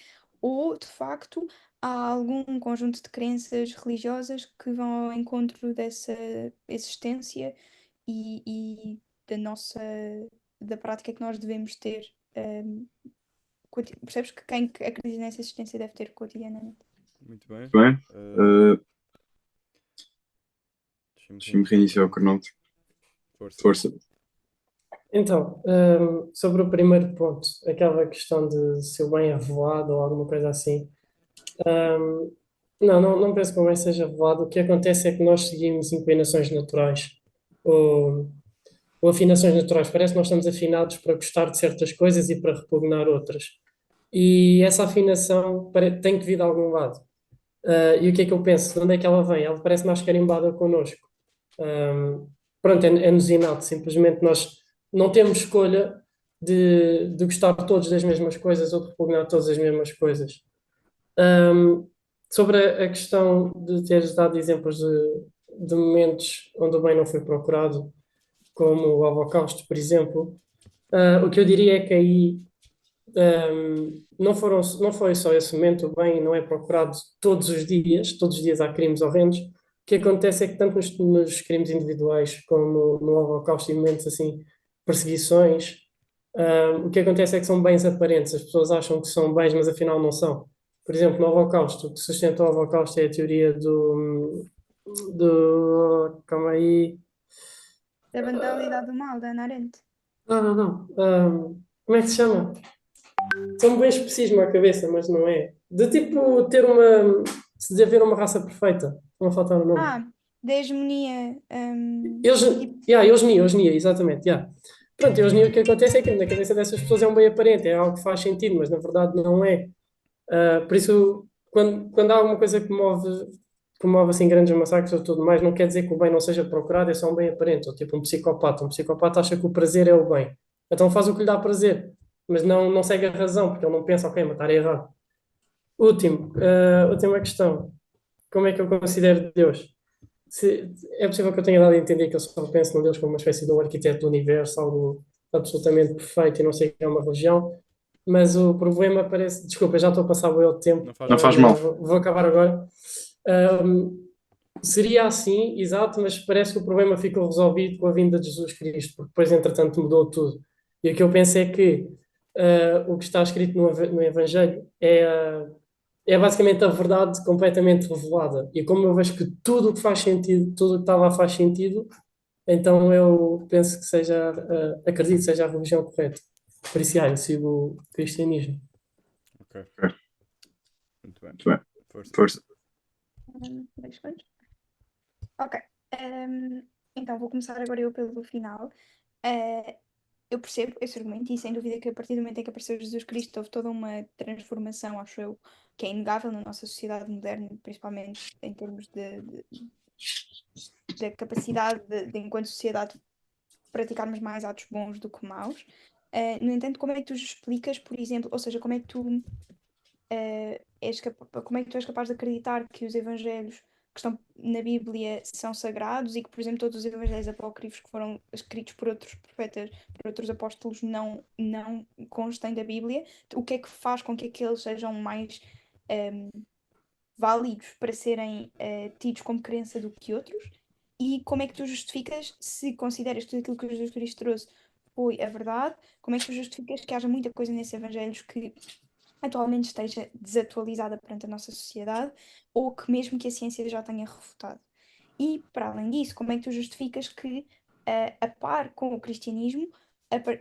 Speaker 3: ou de facto há algum conjunto de crenças religiosas que vão ao encontro dessa existência e da nossa da prática que nós devemos ter, percebes que quem acredita nessa existência deve ter cotidianamente.
Speaker 2: Muito bem.
Speaker 1: Bem,
Speaker 2: Deixa-me
Speaker 1: deixa-me reiniciar o cronómetro.
Speaker 2: Força.
Speaker 1: Força.
Speaker 7: Então, sobre o primeiro ponto, aquela questão de se o bem é revelado ou alguma coisa assim, não penso que o bem seja revelado. O que acontece é que nós seguimos inclinações naturais ou, ou afinações naturais. Parece que nós estamos afinados para gostar de certas coisas e para repugnar outras. E essa afinação tem que vir de algum lado. E o que é que eu penso? De onde é que ela vem? Ela parece mais carimbada connosco. Pronto, é-nos inato. Simplesmente nós não temos escolha de gostar todos das mesmas coisas ou de repugnar todas as mesmas coisas. Sobre a questão de teres dado exemplos de momentos onde o bem não foi procurado, como o Holocausto, por exemplo, o que eu diria é que aí não foi só esse momento, o bem não é procurado todos os dias há crimes horrendos. O que acontece é que tanto nos crimes individuais como no Holocausto e momentos assim, perseguições, o que acontece é que são bens aparentes, as pessoas acham que são bens, mas afinal não são. Por exemplo, no Holocausto, o que sustenta o Holocausto é a teoria calma aí.
Speaker 3: Da banalidade do mal, da Hannah Arendt.
Speaker 7: Não. Como é que se chama? São bem especismo à cabeça, mas não é. De tipo ter se de haver uma raça perfeita. Não faltar o nome.
Speaker 3: Da hegemonia.
Speaker 7: Eugenia, exatamente. Pronto, eugenia, o que acontece é que na cabeça dessas pessoas é um bem aparente, é algo que faz sentido, mas na verdade não é. Por isso, quando há alguma coisa que move assim grandes massacres ou tudo mais, não quer dizer que o bem não seja procurado, é só um bem aparente. Ou tipo um psicopata. Um psicopata acha que o prazer é o bem. Então faz o que lhe dá prazer, mas não segue a razão, porque ele não pensa, ok, matar é errado. Última questão. Como é que eu considero Deus? É possível que eu tenha dado a entender que eu só penso no Deus como uma espécie de um arquiteto do universo, algo absolutamente perfeito e não sei o que é uma religião, mas o problema parece. Desculpa, já estou a passar o tempo.
Speaker 2: Não faz
Speaker 1: mal.
Speaker 7: Vou acabar agora. Seria assim, exato, mas parece que o problema ficou resolvido com a vinda de Jesus Cristo, porque depois, entretanto, mudou tudo. E o que eu penso é que o que está escrito no Evangelho é basicamente a verdade completamente revelada. E como eu vejo que tudo o que faz sentido, tudo o que está lá faz sentido, então eu penso que acredito que seja a religião correta. Por isso, eu sigo o cristianismo.
Speaker 2: Ok. Muito bem.
Speaker 1: Muito bem.
Speaker 2: Força.
Speaker 1: Força.
Speaker 3: 2 segundos. Ok. Então vou começar agora eu pelo final. Eu percebo esse argumento e sem dúvida que a partir do momento em que apareceu Jesus Cristo houve toda uma transformação, acho eu, que é inegável na nossa sociedade moderna, principalmente em termos da capacidade enquanto sociedade, praticarmos mais atos bons do que maus. No entanto, como é que tu explicas, por exemplo, ou seja, como é que tu és capaz de acreditar que os evangelhos que estão na Bíblia são sagrados e que, por exemplo, todos os evangelhos apócrifos que foram escritos por outros profetas, por outros apóstolos, não constem da Bíblia? O que é que faz com que aqueles sejam mais válidos para serem tidos como crença do que outros? E como é que tu justificas, se consideras tudo aquilo que Jesus Cristo trouxe foi a verdade, como é que tu justificas que haja muita coisa nesses evangelhos que atualmente esteja desatualizada perante a nossa sociedade ou que mesmo que a ciência já tenha refutado? E, para além disso, como é que tu justificas que, a par com o cristianismo,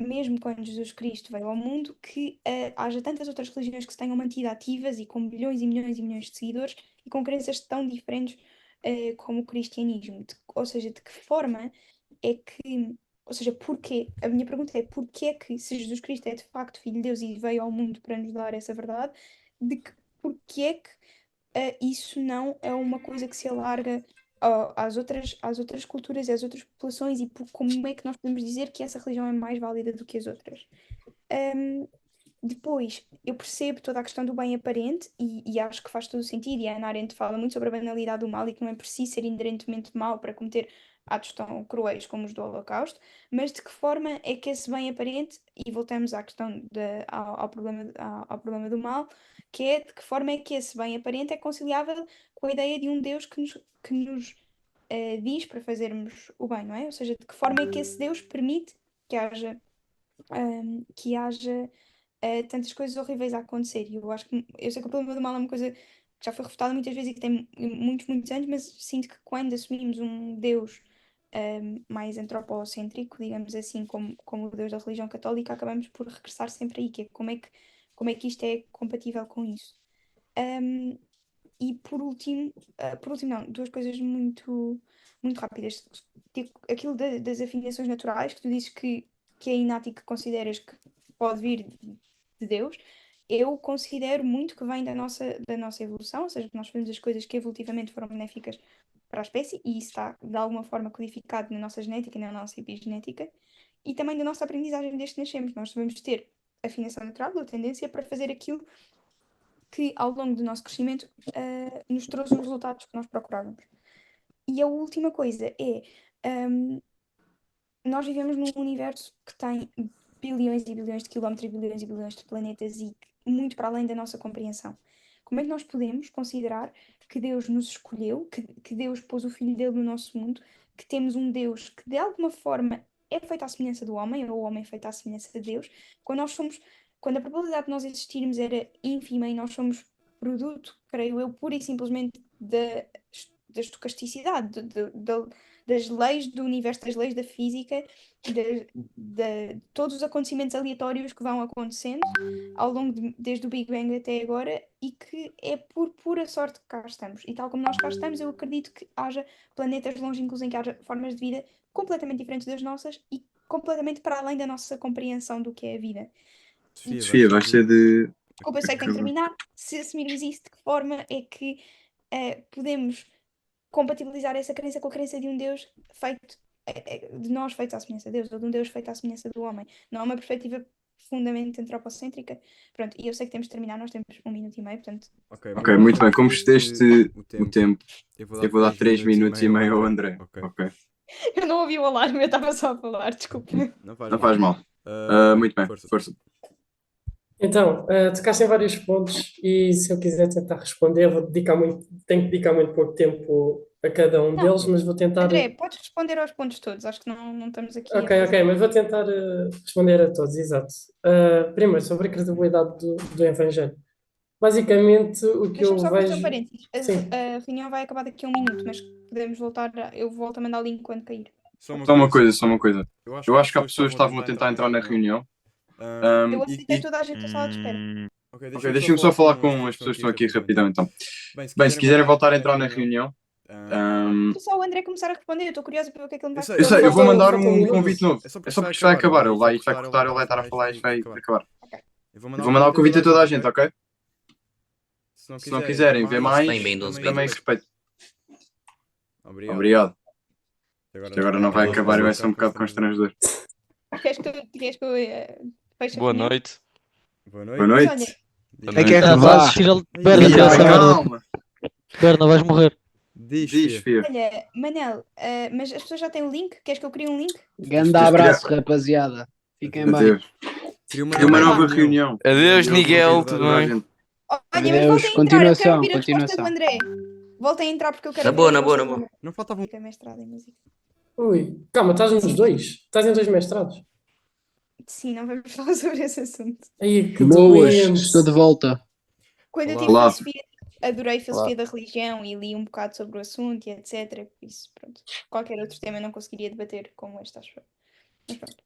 Speaker 3: mesmo quando Jesus Cristo veio ao mundo, que haja tantas outras religiões que se tenham mantido ativas e com milhões e milhões e milhões de seguidores e com crenças tão diferentes como o cristianismo? Ou seja, de que forma é que. Ou seja, porquê? A minha pergunta é porquê é que, se Jesus Cristo é de facto Filho de Deus e veio ao mundo para nos dar essa verdade, porquê é que isso não é uma coisa que se alarga às outras culturas e às outras populações e como é que nós podemos dizer que essa religião é mais válida do que as outras? Ahm, Depois, eu percebo toda a questão do bem aparente e acho que faz todo o sentido. E a Hannah Arendt fala muito sobre a banalidade do mal e que não é preciso ser inerentemente mau para cometer atos tão cruéis como os do Holocausto, mas de que forma é que esse bem aparente, e voltamos à questão ao problema do mal, que é de que forma é que esse bem aparente é conciliável com a ideia de um Deus que nos diz para fazermos o bem, não é? Ou seja, de que forma é que esse Deus permite que haja tantas coisas horríveis a acontecer. E eu sei que o problema do mal é uma coisa que já foi refutada muitas vezes e que tem muitos, muitos anos, mas sinto que quando assumimos um Deus mais antropocêntrico, digamos assim, como o Deus da religião católica, acabamos por regressar sempre aí, que é como é que isto é compatível com isso. Um, e por último não, duas coisas muito, muito rápidas. Tipo, aquilo das afinações naturais, que tu dizes que é inato e que consideras que pode vir de Deus, eu considero muito que vem da nossa evolução, ou seja, que nós fazemos as coisas que evolutivamente foram benéficas para a espécie, e isso está de alguma forma codificado na nossa genética e na nossa epigenética, e também da nossa aprendizagem desde que nascemos. Nós devemos ter afinação natural, ou tendência para fazer aquilo que ao longo do nosso crescimento nos trouxe os resultados que nós procurávamos. E a última coisa é, hum, nós vivemos num universo que tem bilhões e bilhões de quilómetros e bilhões de planetas e muito para além da nossa compreensão. Como é que nós podemos considerar que Deus nos escolheu, que Deus pôs o Filho dele no nosso mundo, que temos um Deus que de alguma forma é feito à semelhança do homem, ou o homem é feito à semelhança de Deus, quando a probabilidade de nós existirmos era ínfima e nós somos produto, creio eu, pura e simplesmente da estocasticidade, das leis do universo, das leis da física, de todos os acontecimentos aleatórios que vão acontecendo desde o Big Bang até agora e que é por pura sorte que cá estamos. E tal como nós cá estamos, eu acredito que haja planetas longínquos em que haja formas de vida completamente diferentes das nossas e completamente para além da nossa compreensão do que é a vida.
Speaker 1: Sofia, vais ter de.
Speaker 3: Desculpa, eu sei que tenho que terminar. Se assumirmos isso, de que forma é que podemos compatibilizar essa crença com a crença de um Deus feito, de nós feitos à semelhança de Deus, ou de um Deus feito à semelhança do homem? Não é uma perspectiva profundamente antropocêntrica. Pronto, e eu sei que temos de terminar, nós temos 1 minuto e meio, portanto.
Speaker 1: Ok, muito bem. Como excedeste o tempo, eu vou dar 3 minutos e meio ao André. Ok.
Speaker 3: Eu não ouvi o alarme, eu estava só a falar, desculpa.
Speaker 1: Não faz mal. Muito bem, força.
Speaker 7: Então, tocaste em vários pontos e se eu quiser tentar responder, tenho que dedicar muito pouco tempo a cada um
Speaker 3: Não,
Speaker 7: deles, mas vou tentar.
Speaker 3: André, podes responder aos pontos todos, acho que não estamos aqui
Speaker 7: Ok, mas vou tentar responder a todos, exato. Primeiro, sobre a credibilidade do Evangelho. Basicamente, o que eu
Speaker 3: Deixa-me só fazer um
Speaker 7: vejo.
Speaker 3: parênteses.
Speaker 7: Sim.
Speaker 3: A reunião vai acabar daqui a 1 minuto, mas podemos voltar. Eu volto a mandar o link quando cair.
Speaker 1: Só uma coisa. Eu acho que há pessoas que estavam a tentar entrar na reunião.
Speaker 3: Eu aceitei toda a gente da sala de espera.
Speaker 1: Ok, deixa-me só falar com as pessoas que estão aqui rapidão então. Bem, se quiserem voltar a entrar na reunião.
Speaker 3: Só o André começar a responder, eu estou curiosa para ver o que é que ele me vai
Speaker 1: Eu sei, eu vou mandar um
Speaker 7: Falta
Speaker 1: convite novo. É só porque isto vai acabar. Ele vai cortar, ele vai estar a falar e isto vai acabar. Eu vou mandar o convite a toda a gente, ok? Se não quiserem ver mais, também respeito. Obrigado. Isto agora não vai acabar e vai ser um bocado constrangedor.
Speaker 3: Queres que eu feche a
Speaker 5: Boa
Speaker 3: reunião?
Speaker 5: noite.
Speaker 1: Boa
Speaker 3: Mas
Speaker 1: noite.
Speaker 3: olha,
Speaker 8: É que é que
Speaker 5: Ah,
Speaker 8: vá.
Speaker 5: fazes, tira Berna, tira essa merda.
Speaker 1: Calma.
Speaker 5: Berna, vais morrer.
Speaker 1: Diz, filho.
Speaker 3: olha, Manel, mas as pessoas já têm o link? Queres que eu crie um link?
Speaker 8: Grande abraço, rapaziada. Fiquem bem.
Speaker 1: Cria uma nova reunião.
Speaker 5: Adeus, Miguel, tudo bem?
Speaker 3: Olha, mas
Speaker 8: Adeus,
Speaker 3: voltem a entrar, eu quero
Speaker 8: continuação,
Speaker 3: ouvir a resposta do
Speaker 8: continuação.
Speaker 3: André. Voltem a entrar porque eu quero
Speaker 6: Na
Speaker 3: ouvir
Speaker 6: boa,
Speaker 3: a
Speaker 6: na boa,
Speaker 3: resposta
Speaker 6: na
Speaker 3: do
Speaker 6: boa.
Speaker 3: André.
Speaker 1: Não faltava um.
Speaker 3: Fica mestrado em música.
Speaker 7: Ui, calma, estás nos dois? Estás em 2 mestrados?
Speaker 3: Sim, não vamos falar sobre esse assunto.
Speaker 7: Aí, que
Speaker 8: Boas,
Speaker 7: doente.
Speaker 8: estou de volta.
Speaker 3: Quando eu
Speaker 2: Olá.
Speaker 3: tive
Speaker 1: Olá.
Speaker 3: filosofia, adorei filosofia da religião e li um bocado sobre o assunto e etc. Por isso, pronto. Qualquer outro tema eu não conseguiria debater como este, acho eu. Mas pronto.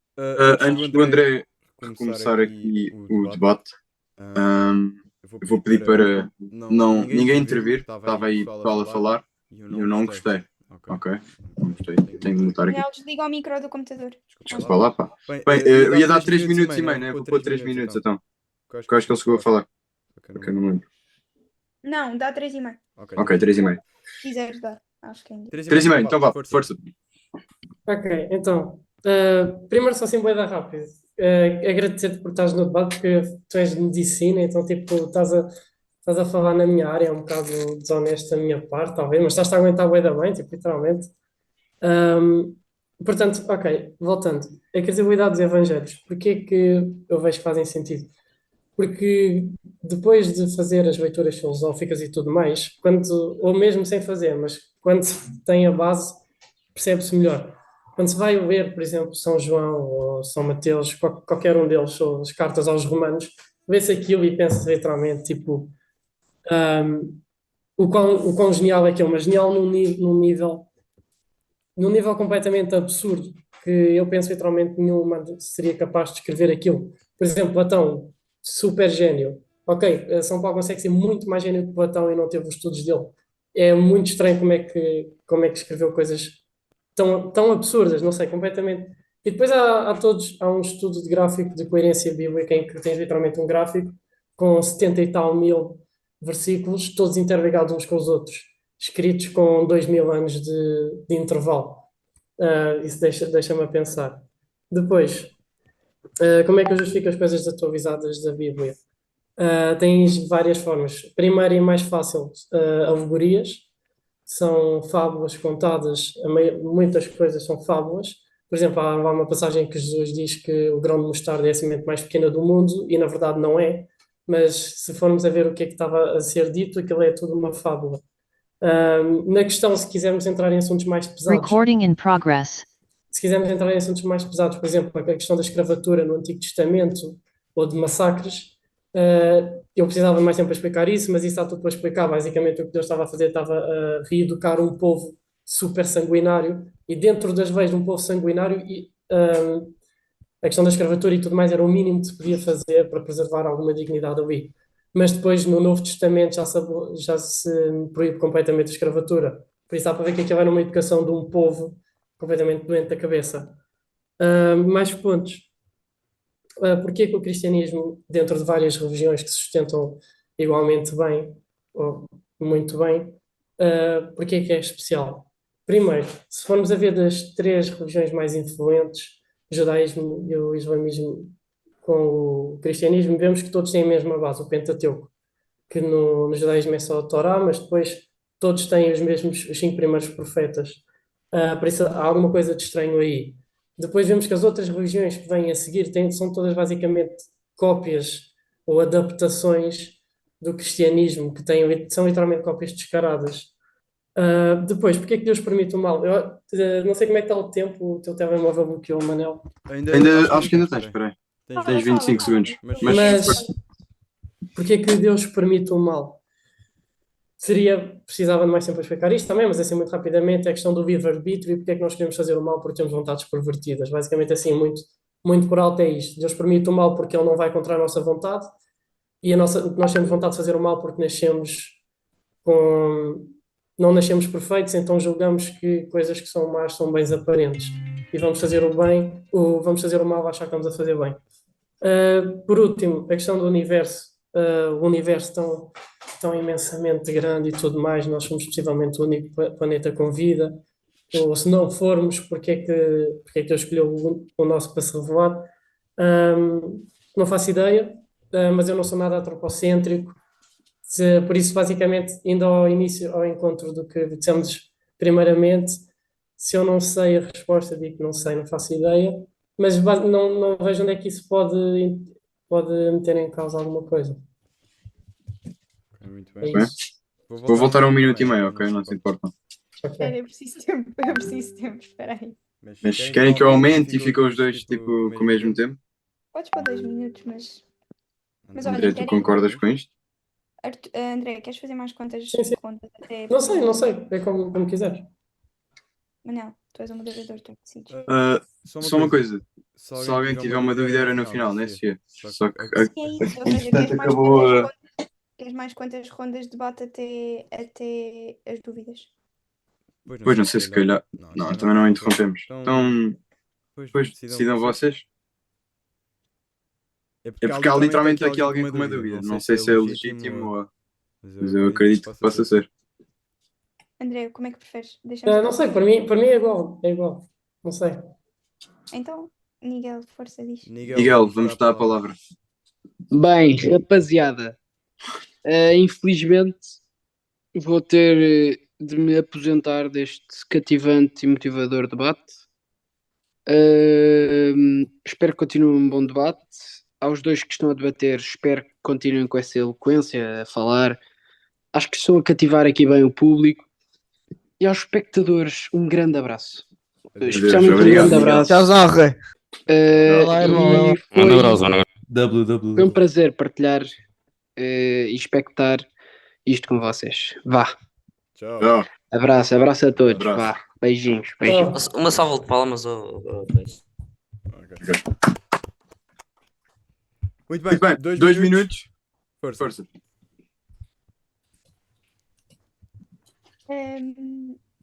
Speaker 1: Antes do André recomeçar aqui o debate, eu vou pedir para ninguém intervir. Estava aí pessoal a falar e eu não gostei. Ok? Não gostei. Tenho de mutar aqui.
Speaker 3: Daniel, desliga o micro do computador.
Speaker 1: Desculpa lá, pá. Bem, eu ia dar 3 minutos e meio, né? Vou pôr 3 minutos então. Porque eu acho que ele chegou a falar. Ok, não me lembro.
Speaker 3: Não, dá 3,5.
Speaker 1: Ok, 3 e meio.
Speaker 3: Se quiseres dar, acho que ainda.
Speaker 1: 3 e meio, então vá, força.
Speaker 7: Ok, então, primeiro só assim bué da rápido. Agradecer-te por estares no debate, porque tu és de medicina, então tipo, estás a falar na minha área, é um bocado desonesto da minha parte, talvez, mas estás a aguentar bué da bem, tipo, literalmente. Ahm, Portanto, ok, voltando. A credibilidade dos evangelhos, porque é que eu vejo que fazem sentido? Porque depois de fazer as leituras filosóficas e tudo mais, ou mesmo sem fazer, mas quando se tem a base, percebe-se melhor. Quando se vai ler, por exemplo, São João ou São Mateus, qualquer um deles, ou as cartas aos Romanos, vê-se aquilo e pensa literalmente, tipo, ahm, o quão genial é aquilo, mas genial num nível completamente absurdo, que eu penso literalmente nenhum humano seria capaz de escrever aquilo. Por exemplo, Platão, super gênio. Ok, São Paulo consegue ser muito mais gênio que Platão e não teve os estudos dele. É muito estranho como é que escreveu coisas tão absurdas, não sei, completamente. E depois há um estudo de gráfico de coerência bíblica em que tens literalmente um gráfico com 70 e tal mil versículos, todos interligados uns com os outros, escritos com 2000 anos de intervalo. Isso deixa-me a pensar. Depois, como é que eu justifico as coisas atualizadas da Bíblia? Tens várias formas. Primeiro e mais fácil, alegorias. São fábulas contadas, muitas coisas são fábulas. Por exemplo, há uma passagem que Jesus diz que o grão de mostarda é a semente mais pequena do mundo, e na verdade não é. Mas se formos a ver o que é que estava a ser dito, aquilo é tudo uma fábula. Na questão, se quisermos entrar em assuntos mais pesados,
Speaker 9: Recording in progress.
Speaker 7: se quisermos entrar em assuntos mais pesados, por exemplo, a questão da escravatura no Antigo Testamento ou de massacres, eu precisava de mais tempo para explicar isso, mas isso está tudo para explicar. Basicamente, o que Deus estava a fazer estava a reeducar um povo super sanguinário, e dentro das leis de um povo sanguinário, a questão da escravatura e tudo mais era o mínimo que se podia fazer para preservar alguma dignidade ali. Mas depois, no Novo Testamento, já se proíbe completamente a escravatura. Por isso, dá para ver que aquilo era uma educação de um povo completamente doente da cabeça. Mais pontos. Porquê que o cristianismo, dentro de várias religiões que se sustentam igualmente bem, ou muito bem, porquê que é especial? Primeiro, se formos a ver das três religiões mais influentes, o judaísmo e o islamismo com o cristianismo, vemos que todos têm a mesma base, o Pentateuco, que no judaísmo é só a Torá, mas depois todos têm os 5 primeiros profetas. Por isso há alguma coisa de estranho aí. Depois vemos que as outras religiões que vêm a seguir são todas basicamente cópias ou adaptações do cristianismo, são literalmente cópias descaradas. Depois, porque é que Deus permite o mal? Eu não sei como é que está o tempo, o teu telemóvel bloqueou, Manel.
Speaker 1: Acho que ainda tens, espera aí. Tens 25 segundos.
Speaker 7: Mas porque é que Deus permite o mal? Precisava de mais tempo para explicar isto também, mas assim muito rapidamente, é a questão do livre-arbítrio e porque é que nós queremos fazer o mal porque temos vontades pervertidas. Basicamente assim, muito, muito por alto é isto. Deus permite o mal porque Ele não vai contra a nossa vontade, e nós temos vontade de fazer o mal porque não nascemos perfeitos, então julgamos que coisas que são más são bens aparentes. E vamos fazer o bem, ou vamos fazer o mal a achar que estamos a fazer bem. Por último, a questão do universo. O universo tão imensamente grande e tudo mais, nós somos possivelmente o único planeta com vida. Ou se não formos, porque é que Deus escolheu o nosso para se revelar? Não faço ideia, mas eu não sou nada antropocêntrico. Por isso, basicamente, indo ao encontro do que dissemos primeiramente, se eu não sei a resposta, digo que não sei, não faço ideia, mas não vejo onde é que isso pode meter em causa alguma coisa.
Speaker 2: Muito
Speaker 7: É
Speaker 2: bem.
Speaker 7: isso.
Speaker 1: Vou voltar a 1 minuto e meio, ok? Não se importa.
Speaker 3: Espera, eu preciso tempo, espera aí.
Speaker 1: Mas querem que eu aumente e fiquem os dois tipo com o mesmo tempo?
Speaker 3: Podes pôr 2 minutos, mas olha,
Speaker 1: André, tu concordas com isto?
Speaker 3: André, queres fazer mais quantas
Speaker 7: Sim, sim.
Speaker 3: rondas até
Speaker 7: Não sei, é como quiseres.
Speaker 3: Manel, tu és o moderador, tu é que decides.
Speaker 1: Só uma coisa. Se alguém tiver uma dúvida era no final, né, Sofia? Só que
Speaker 3: Sim, é isso. Ou seja,
Speaker 1: entretanto acabou.
Speaker 3: queres mais quantas rondas de debate até as dúvidas?
Speaker 1: Pois não sei se calhar. Não, também não interrompemos. Então, depois decidam vocês. É porque há literalmente aqui alguém com uma dúvida. Não sei se é legítimo ou. Mas eu acredito que possa ser.
Speaker 3: André, como é que preferes? Deixamos
Speaker 7: Não sei, para mim é igual. Não sei.
Speaker 3: Então, Miguel, força, diz.
Speaker 1: Miguel, vamos dar a palavra.
Speaker 8: Bem, rapaziada, infelizmente vou ter de me aposentar deste cativante e motivador debate. Espero que continue um bom debate. Aos dois que estão a debater, espero que continuem com essa eloquência a falar. Acho que estão a cativar aqui bem o público. E aos espectadores, um grande abraço. Especialmente um
Speaker 1: obrigado,
Speaker 8: grande
Speaker 1: Miguel.
Speaker 8: abraço.
Speaker 5: Tchauzão, Rei.
Speaker 8: Eh,
Speaker 5: Vai lá, irmão, vai lá.
Speaker 8: e foi,
Speaker 4: WW.
Speaker 8: foi um prazer partilhar e expectar isto com vocês. Vá,
Speaker 1: Tchau.
Speaker 8: abraço a todos.
Speaker 1: Abraço.
Speaker 8: Vá, beijinhos.
Speaker 6: Uma salva de palmas.
Speaker 2: Muito
Speaker 1: Muito bem, 2 minutos. Força.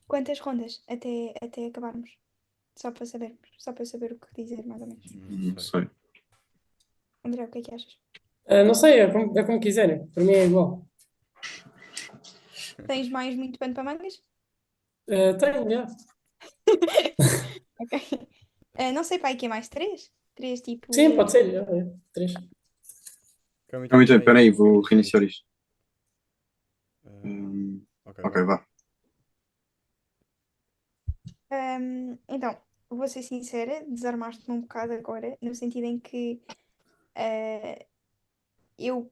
Speaker 3: Quantas rondas até acabarmos? Só para eu saber o que dizer, mais ou menos.
Speaker 1: Não sei.
Speaker 3: André, o que é que achas?
Speaker 7: Não sei, é como quiserem. Para mim é igual.
Speaker 3: Tens mais muito pano para mangas?
Speaker 7: Tenho, já.
Speaker 3: Ok. Não sei, pai, que é mais 3? 3 tipo.
Speaker 7: Sim, pode ser, já. 3.
Speaker 1: Muito bem, espera aí, vou reiniciar isto. Ok, vá.
Speaker 3: Então, vou ser sincera, desarmaste-me um bocado agora, no sentido em que eu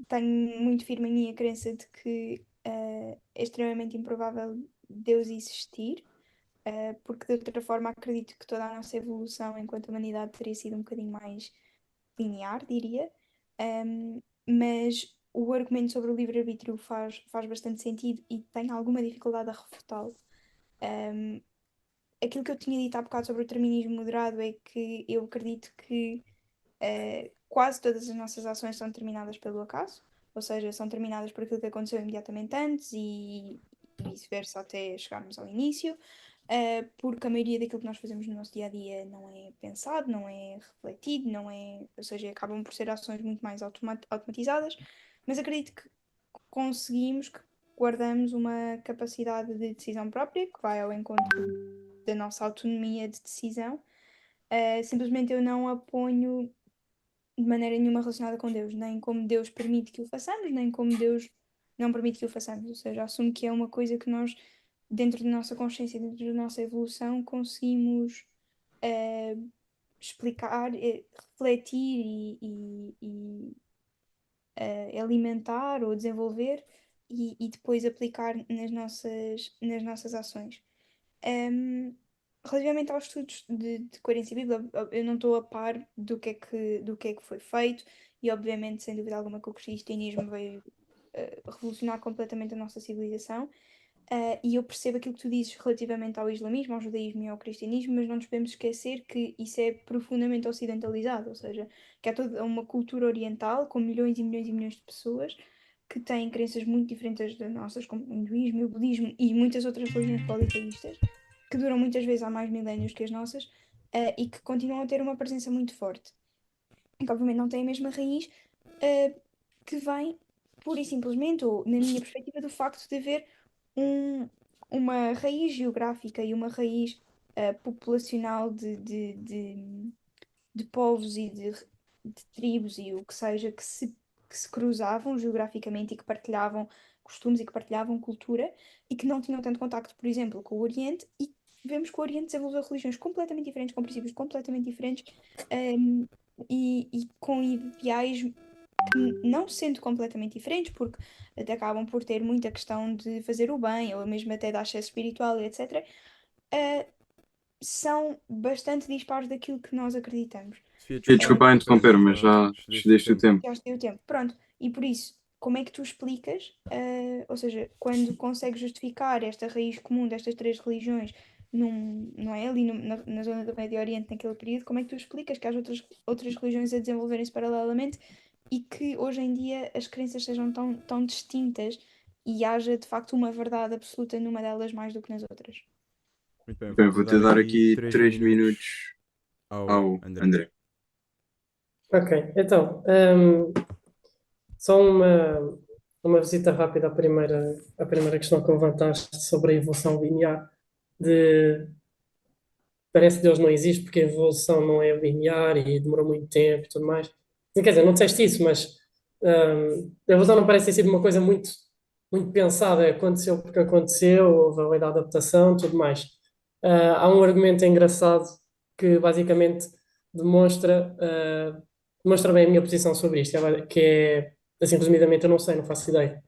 Speaker 3: tenho muito firme a minha crença de que é extremamente improvável Deus existir, porque de outra forma acredito que toda a nossa evolução enquanto humanidade teria sido um bocadinho mais linear, diria. Mas o argumento sobre o livre-arbítrio faz bastante sentido e tenho alguma dificuldade a refutá-lo. Aquilo que eu tinha dito há bocado sobre o determinismo moderado é que eu acredito que quase todas as nossas ações são determinadas pelo acaso, ou seja, são determinadas por aquilo que aconteceu imediatamente antes e vice-versa até chegarmos ao início, porque a maioria daquilo que nós fazemos no nosso dia a dia não é pensado, não é refletido, não é, ou seja, acabam por ser ações muito mais automatizadas, mas acredito que conseguimos, que guardamos uma capacidade de decisão própria que vai ao encontro da nossa autonomia de decisão. Simplesmente eu não a ponho de maneira nenhuma relacionada com Deus, nem como Deus permite que o façamos, nem como Deus não permite que o façamos. Ou seja, assumo que é uma coisa que nós, dentro da nossa consciência, dentro da nossa evolução, conseguimos explicar, refletir e alimentar ou desenvolver e depois aplicar nas nossas ações. Relativamente aos estudos de coerência bíblica, eu não estou a par do que é que foi feito e obviamente, sem dúvida alguma, que o cristianismo veio revolucionar completamente a nossa civilização. E eu percebo aquilo que tu dizes relativamente ao islamismo, ao judaísmo e ao cristianismo, mas não nos podemos esquecer que isso é profundamente ocidentalizado, ou seja, que há toda uma cultura oriental com milhões e milhões e milhões de pessoas que têm crenças muito diferentes das nossas, como o hinduísmo, o budismo e muitas outras religiões politeístas, que duram muitas vezes há mais milénios que as nossas, e que continuam a ter uma presença muito forte. E que obviamente não têm a mesma raiz, que vem pura e simplesmente, ou na minha perspectiva, do facto de haver uma raiz geográfica e uma raiz populacional de povos e de tribos e o que seja que se cruzavam geograficamente e que partilhavam costumes e que partilhavam cultura e que não tinham tanto contacto, por exemplo, com o Oriente, e vemos que o Oriente desenvolveu religiões completamente diferentes, com princípios completamente diferentes, e com ideais que, não sendo completamente diferentes, porque até acabam por ter muita questão de fazer o bem, ou mesmo até de acesso espiritual, etc., são bastante dispares daquilo que nós acreditamos.
Speaker 2: Sofia,
Speaker 1: E desculpa interromper, mas já excedeste o tempo.
Speaker 3: Já tem o tempo. Pronto. E por isso, como é que tu explicas, ou seja, quando consegues justificar esta raiz comum destas três religiões não é? Ali na zona do Médio Oriente, naquele período, como é que tu explicas que há outras religiões a desenvolverem-se paralelamente e que hoje em dia as crenças sejam tão distintas e haja de facto uma verdade absoluta numa delas mais do que nas outras?
Speaker 2: Muito bem,
Speaker 1: Bem, vou-te dar aqui 3
Speaker 2: minutos
Speaker 1: minutos ao André.
Speaker 7: Ok, então, só uma visita rápida à primeira questão que levantaste sobre a evolução linear, de parece que Deus não existe porque a evolução não é linear e demorou muito tempo e tudo mais. Quer dizer, não disseste isso, mas a evolução não parece ter sido uma coisa muito, muito pensada. Aconteceu porque aconteceu, houve a lei da adaptação e tudo mais. Há um argumento engraçado que basicamente demonstra bem a minha posição sobre isto, que é, assim, resumidamente, eu não sei, não faço ideia.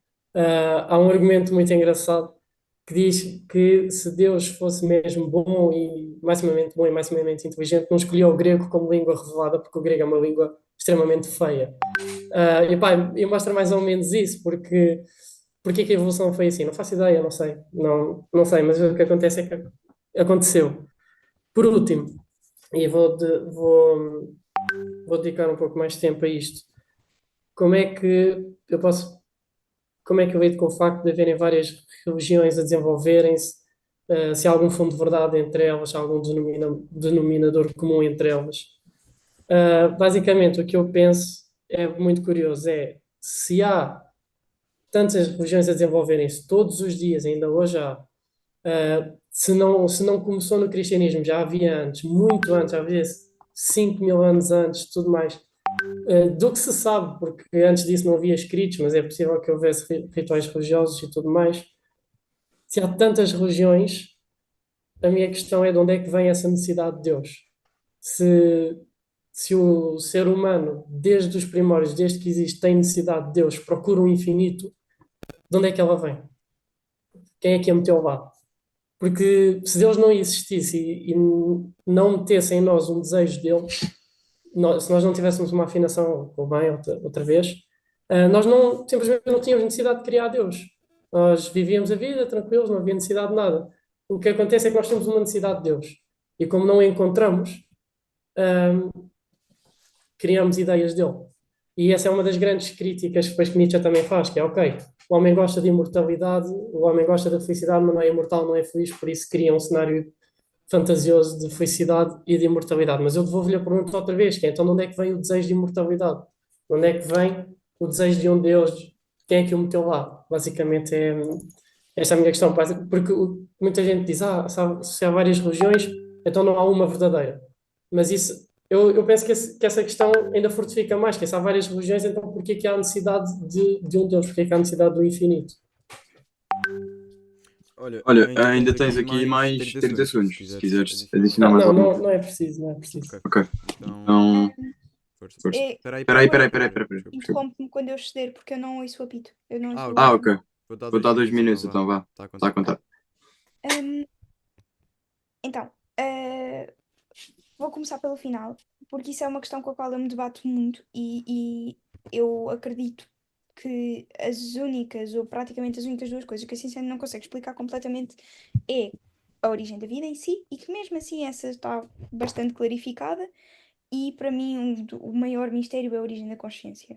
Speaker 7: Há um argumento muito engraçado que diz que se Deus fosse mesmo bom e maximamente bom e maximamente inteligente, não escolhia o grego como língua revelada, porque o grego é uma língua extremamente feia. E mostra mais ou menos isso, porque que a evolução foi assim? Não faço ideia, não sei. Não sei, mas o que acontece é que aconteceu. Por último, e vou dedicar um pouco mais de tempo a isto. Como é que eu posso como é que eu lido com o facto de haverem várias religiões a desenvolverem-se, se há algum fundo de verdade entre elas, se há algum denominador comum entre elas. Basicamente, o que eu penso é muito curioso, é se há tantas religiões a desenvolverem-se todos os dias, ainda hoje há, se não começou no cristianismo, já havia antes, muito antes, já havia 5.000 anos antes, tudo mais, do que se sabe, porque antes disso não havia escritos, mas é possível que houvesse rituais religiosos e tudo mais. Se há tantas religiões, a minha questão é de onde é que vem essa necessidade de Deus? Se, se o ser humano, desde os primórdios, desde que existe, tem necessidade de Deus, procura um infinito, de onde é que ela vem? Quem é que a meteu lá? Porque se Deus não existisse e não metesse em nós um desejo dele, se nós não tivéssemos uma afinação com o bem outra vez, nós simplesmente não tínhamos necessidade de criar Deus. Nós vivíamos a vida tranquilos, não havia necessidade de nada. O que acontece é que nós temos uma necessidade de Deus. E como não a encontramos, criamos ideias dele. E essa é uma das grandes críticas que depois que Nietzsche também faz, que é, ok, o homem gosta de imortalidade, o homem gosta da felicidade, mas não é imortal, não é feliz, por isso cria um cenário fantasioso de felicidade e de imortalidade. Mas eu devolvo-lhe a pergunta outra vez, que é, então de onde é que vem o desejo de imortalidade? De onde é que vem o desejo de um Deus? Quem é que o meteu lá? Basicamente esta é a minha questão, porque muita gente diz, se há várias religiões, então não há uma verdadeira. Mas isso, eu penso que essa questão ainda fortifica mais, que se há várias religiões, então porquê que há necessidade de um Deus? Porquê que há necessidade do infinito?
Speaker 1: Olha, ainda tens aqui mais 30 segundos, se quiseres adicionar mais alguma coisa.
Speaker 7: Não é preciso, não é preciso.
Speaker 1: Ok, então... Força. Espera aí.
Speaker 3: Interrompe-me quando eu ceder, porque eu não ouço o apito. Eu não ouço
Speaker 1: Ah, ok. Vou dar 2 minutos, então vá. Está a contar.
Speaker 3: Então, vou começar pelo final, porque isso é uma questão com a qual eu me debato muito e eu acredito que as únicas, ou praticamente as únicas duas coisas que a ciência não consegue explicar completamente é a origem da vida em si, e que mesmo assim essa está bastante clarificada, e para mim o maior mistério é a origem da consciência.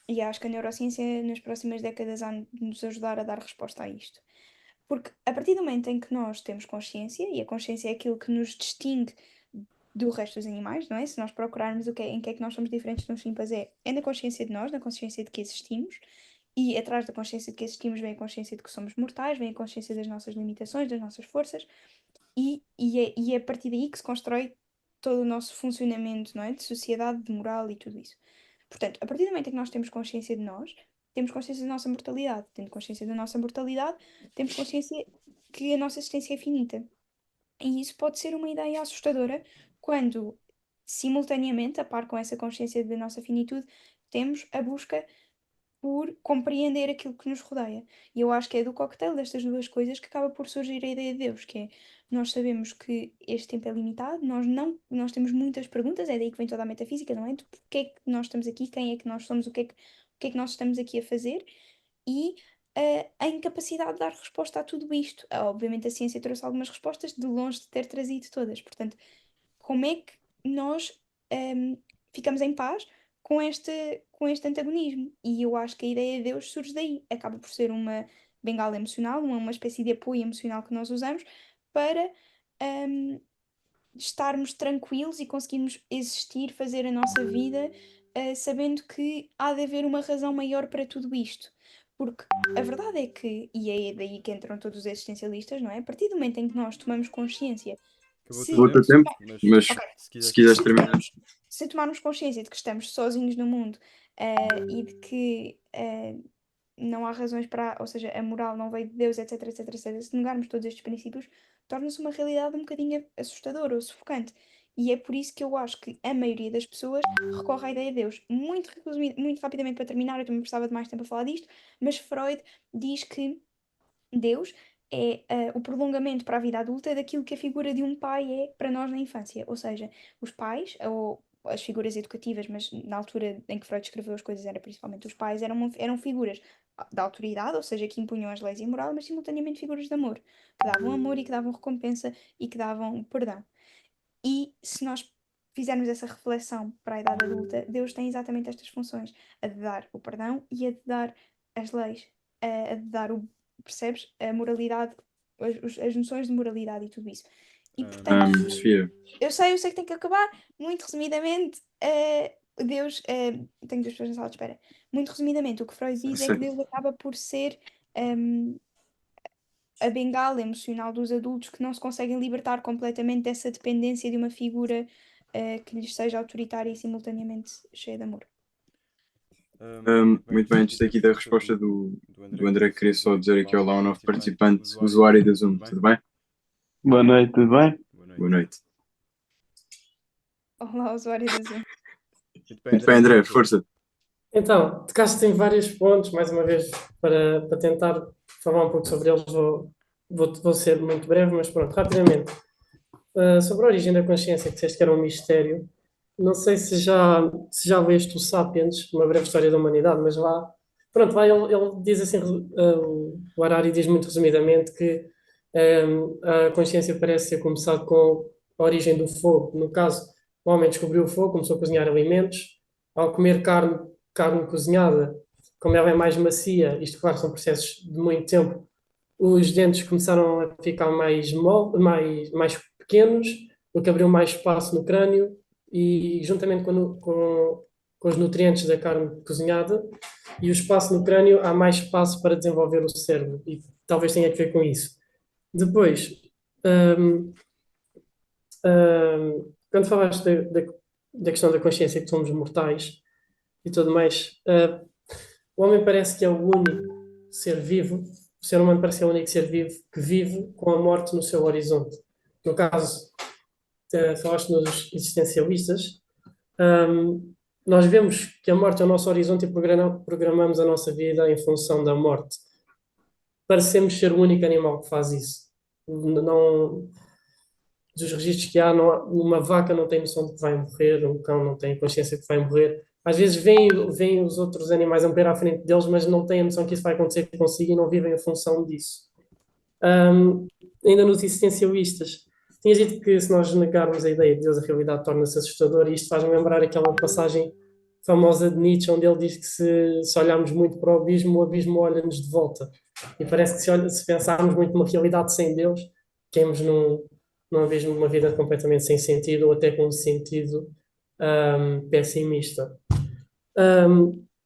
Speaker 3: E acho que a neurociência nas próximas décadas há de nos ajudar a dar resposta a isto. Porque a partir do momento em que nós temos consciência, e a consciência é aquilo que nos distingue do resto dos animais, não é? Se nós procurarmos em que é que nós somos diferentes de um chimpanzé, é na consciência de nós, na consciência de que existimos, e atrás da consciência de que existimos vem a consciência de que somos mortais, vem a consciência das nossas limitações, das nossas forças, e é a partir daí que se constrói todo o nosso funcionamento, não é? De sociedade, de moral e tudo isso. Portanto, a partir do momento em que nós temos consciência de nós, temos consciência da nossa mortalidade. Tendo consciência da nossa mortalidade, temos consciência que a nossa existência é finita. E isso pode ser uma ideia assustadora quando, simultaneamente, a par com essa consciência da nossa finitude, temos a busca por compreender aquilo que nos rodeia. E eu acho que é do cocktail destas duas coisas que acaba por surgir a ideia de Deus, que é nós sabemos que este tempo é limitado, nós temos muitas perguntas, é daí que vem toda a metafísica, não é? Do porquê é que nós estamos aqui, quem é que nós somos, o que é que nós estamos aqui a fazer e a incapacidade de dar resposta a tudo isto. Obviamente a ciência trouxe algumas respostas, de longe de ter trazido todas. Portanto, como é que nós hum, ficamos em paz com este antagonismo? E eu acho que a ideia de Deus surge daí. Acaba por ser uma bengala emocional, uma espécie de apoio emocional que nós usamos para hum, estarmos tranquilos e conseguirmos existir, fazer a nossa vida, sabendo que há de haver uma razão maior para tudo isto. Porque a verdade é que, e é daí que entram todos os existencialistas, não é? A partir do momento em que nós tomamos consciência,
Speaker 2: Acabou o
Speaker 3: se,
Speaker 2: teu
Speaker 1: Acabou o teu tempo, mas
Speaker 3: ok,
Speaker 2: se
Speaker 1: se
Speaker 2: quiseres
Speaker 1: quiseres
Speaker 2: terminar.
Speaker 1: terminar.
Speaker 3: se tomarmos consciência de que estamos sozinhos no mundo, e de que não há razões para, ou seja, a moral não veio de Deus, etc, etc, etc, se negarmos todos estes princípios, torna-se uma realidade um bocadinho assustadora ou sufocante. E é por isso que eu acho que a maioria das pessoas recorre à ideia de Deus. Muito rapidamente para terminar, eu também precisava de mais tempo a falar disto, mas Freud diz que Deus é o prolongamento para a vida adulta daquilo que a figura de um pai é para nós na infância. Ou seja, os pais, ou as figuras educativas, mas na altura em que Freud escreveu as coisas, era principalmente os pais, eram figuras da autoridade, ou seja, que impunham as leis e a moral, mas simultaneamente figuras de amor, que davam amor e que davam recompensa e que davam perdão. E se nós fizermos essa reflexão para a idade adulta, Deus tem exatamente estas funções: a de dar o perdão e a de dar as leis, a de dar percebes? A moralidade, as noções de moralidade e tudo isso. E portanto,
Speaker 1: Sofia,
Speaker 3: eu sei que tem que acabar. Muito resumidamente, Deus. Tenho duas pessoas na sala de espera. Muito resumidamente, o que Freud diz é que
Speaker 1: sei.
Speaker 3: Deus acaba por ser a bengala emocional dos adultos que não se conseguem libertar completamente dessa dependência de uma figura que lhes seja autoritária e simultaneamente cheia de amor.
Speaker 1: Muito bem, antes daqui da resposta do André, queria só dizer aqui olá ao novo participante, usuário da Zoom, tudo bem?
Speaker 9: Boa noite, tudo bem?
Speaker 1: Boa noite.
Speaker 3: Olá, usuário da Zoom.
Speaker 1: Muito bem, André, força.
Speaker 7: Então, tocaste em vários pontos, mais uma vez, para tentar falar um pouco sobre eles, vou ser muito breve, mas pronto, rapidamente. Sobre a origem da consciência, que disseste que era um mistério, não sei se já leste o Sapiens, uma breve história da humanidade, mas lá, pronto, lá ele diz assim, o Harari diz muito resumidamente que a consciência parece ter começado com a origem do fogo. No caso, o homem descobriu o fogo, começou a cozinhar alimentos, ao comer carne cozinhada, como ela é mais macia, isto claro são processos de muito tempo, os dentes começaram a ficar mais pequenos, o que abriu mais espaço no crânio e juntamente com os nutrientes da carne cozinhada e o espaço no crânio, há mais espaço para desenvolver o cérebro e talvez tenha a ver com isso. Depois, hum, quando falaste da questão da consciência, que somos mortais e tudo mais, o homem parece que é o único ser vivo, o ser humano parece que é o único ser vivo que vive com a morte no seu horizonte. No caso, falaste nos existencialistas, nós vemos que a morte é o nosso horizonte e programamos a nossa vida em função da morte. Parecemos ser o único animal que faz isso. Não, dos registros que há, uma vaca não tem noção de que vai morrer, um cão não tem consciência de que vai morrer. Às vezes veem os outros animais a morrer à frente deles, mas não têm a noção que isso vai acontecer consigo e não vivem em função disso. Ainda nos existencialistas, tinhas dito que se nós negarmos a ideia de Deus, a realidade torna-se assustadora, e isto faz-me lembrar aquela passagem famosa de Nietzsche, onde ele diz que se olharmos muito para o abismo olha-nos de volta. E parece que se pensarmos muito numa realidade sem Deus, caímos num abismo de uma vida completamente sem sentido, ou até com um sentido pessimista.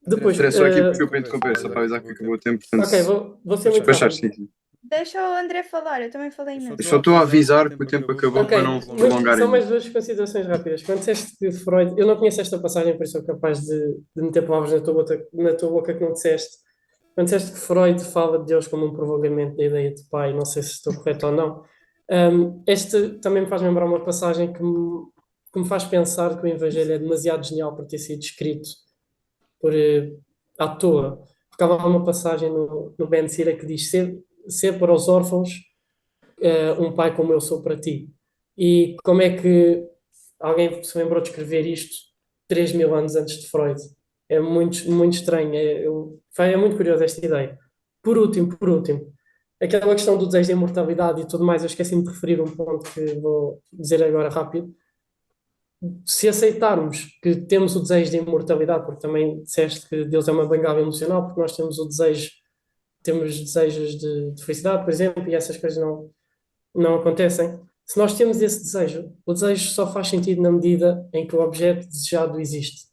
Speaker 7: Depois,
Speaker 1: André, só aqui porque eu para interromper, só para avisar que acabou o tempo, portanto,
Speaker 7: ok, vou ser muito
Speaker 1: despachar,
Speaker 7: rápido.
Speaker 1: sim.
Speaker 3: Deixa o André falar, eu também falei imenso.
Speaker 1: Eu só estou a avisar que o tempo acabou
Speaker 7: Ok,
Speaker 1: para não prolongar
Speaker 7: só
Speaker 1: ainda.
Speaker 7: mais duas considerações rápidas. Quando disseste que Freud, eu não conheço esta passagem, por isso sou capaz de meter palavras na tua boca que não disseste. Quando disseste que Freud fala de Deus como um prolongamento da ideia de pai, não sei se estou correto ou não. Este também me faz lembrar uma passagem que me faz pensar que o Evangelho é demasiado genial para ter sido escrito por à toa, porque há lá uma passagem no Ben Sira que diz: ser para os órfãos um pai como eu sou para ti. E como é que alguém se lembrou de escrever isto 3.000 anos antes de Freud? É muito, muito estranho, é muito curiosa esta ideia. Por último, aquela questão do desejo de imortalidade e tudo mais, eu esqueci-me de referir um ponto que vou dizer agora rápido. Se aceitarmos que temos o desejo de imortalidade, porque também disseste que Deus é uma bengala emocional, porque nós temos o desejo, temos desejos de felicidade, por exemplo, e essas coisas não acontecem. Se nós temos esse desejo, o desejo só faz sentido na medida em que o objeto desejado existe.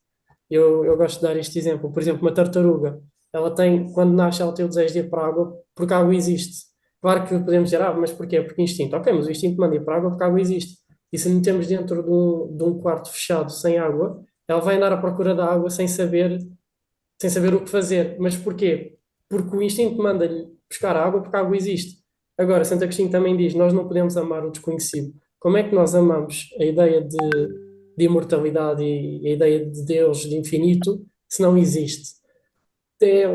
Speaker 7: Eu gosto de dar este exemplo. Por exemplo, uma tartaruga, ela tem, quando nasce, ela tem o desejo de ir para a água porque a água existe. Claro que podemos dizer, mas porquê? Porque instinto. Ok, mas o instinto manda ir para a água porque a água existe. E se metemos dentro de um quarto fechado, sem água, ela vai andar à procura da água sem saber o que fazer. Mas porquê? Porque o instinto manda-lhe buscar água porque a água existe. Agora, Santo Agostinho também diz: nós não podemos amar o desconhecido. Como é que nós amamos a ideia de imortalidade e a ideia de Deus, de infinito, se não existe?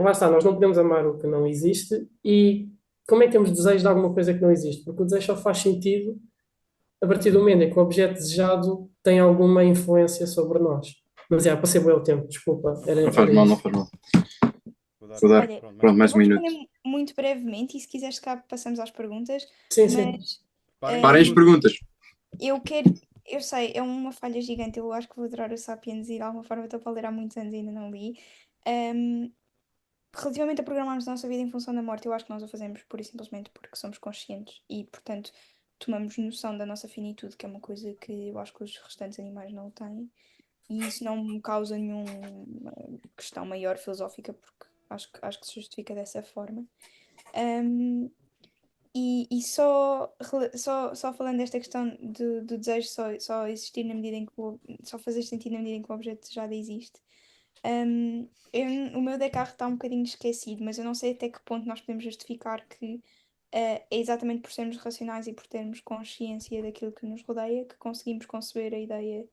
Speaker 7: Lá está, nós não podemos amar o que não existe. E como é que temos desejo de alguma coisa que não existe? Porque o desejo só faz sentido a partir do momento em que o objeto desejado tem alguma influência sobre nós. Mas passei bem o tempo, desculpa.
Speaker 1: Não faz mal, não faz mal. Vou dar,
Speaker 3: Olha,
Speaker 1: pronto, mais
Speaker 3: eu
Speaker 1: um
Speaker 3: vou
Speaker 1: minuto.
Speaker 3: responder muito brevemente e se quiseres cá passamos às perguntas,
Speaker 7: Sim, sim.
Speaker 3: mas
Speaker 1: Parem as perguntas.
Speaker 3: eu sei, é uma falha gigante, eu acho que vou adorar o Sapiens e de alguma forma estou para ler há muitos anos e ainda não li. Relativamente a programarmos a nossa vida em função da morte, eu acho que nós o fazemos pura e simplesmente porque somos conscientes e, portanto, tomamos noção da nossa finitude, que é uma coisa que eu acho que os restantes animais não têm. E isso não me causa nenhuma questão maior filosófica, porque acho que se justifica dessa forma. E só falando desta questão do desejo só existir na medida em que só fazer sentido na medida em que o objeto já existe. O meu Descartes está um bocadinho esquecido, mas eu não sei até que ponto nós podemos justificar que é exatamente por sermos racionais e por termos consciência daquilo que nos rodeia que conseguimos conceber a ideia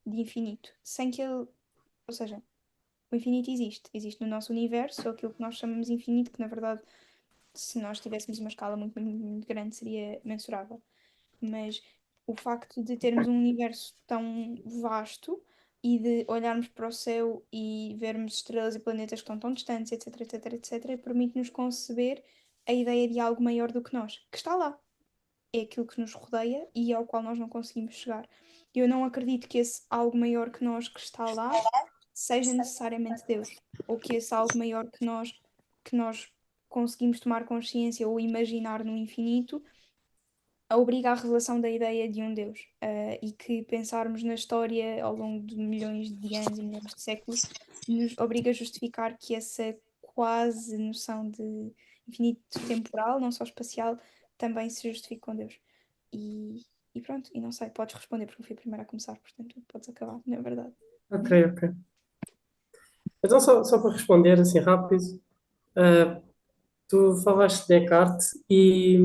Speaker 3: de infinito, sem que ele, ou seja, o infinito existe no nosso universo, ou aquilo que nós chamamos de infinito, que na verdade, se nós tivéssemos uma escala muito, muito, muito grande, seria mensurável. Mas o facto de termos um universo tão vasto e de olharmos para o céu e vermos estrelas e planetas que estão tão distantes, etc, etc, etc, permite-nos conceber a ideia de algo maior do que nós, que está lá. É aquilo que nos rodeia e ao qual nós não conseguimos chegar. Eu não acredito que esse algo maior que nós que está lá seja necessariamente Deus, ou que esse algo maior que nós conseguimos tomar consciência ou imaginar no infinito obriga à revelação da ideia de um Deus. E que pensarmos na história ao longo de milhões de anos e milhões de séculos nos obriga a justificar que essa quase noção de infinito temporal, não só espacial, também se justifica com Deus. E pronto, e não sei, podes responder porque eu fui a primeira a começar, portanto podes acabar, não é verdade?
Speaker 7: Ok. Então, só para responder assim rápido, tu falaste de Descartes e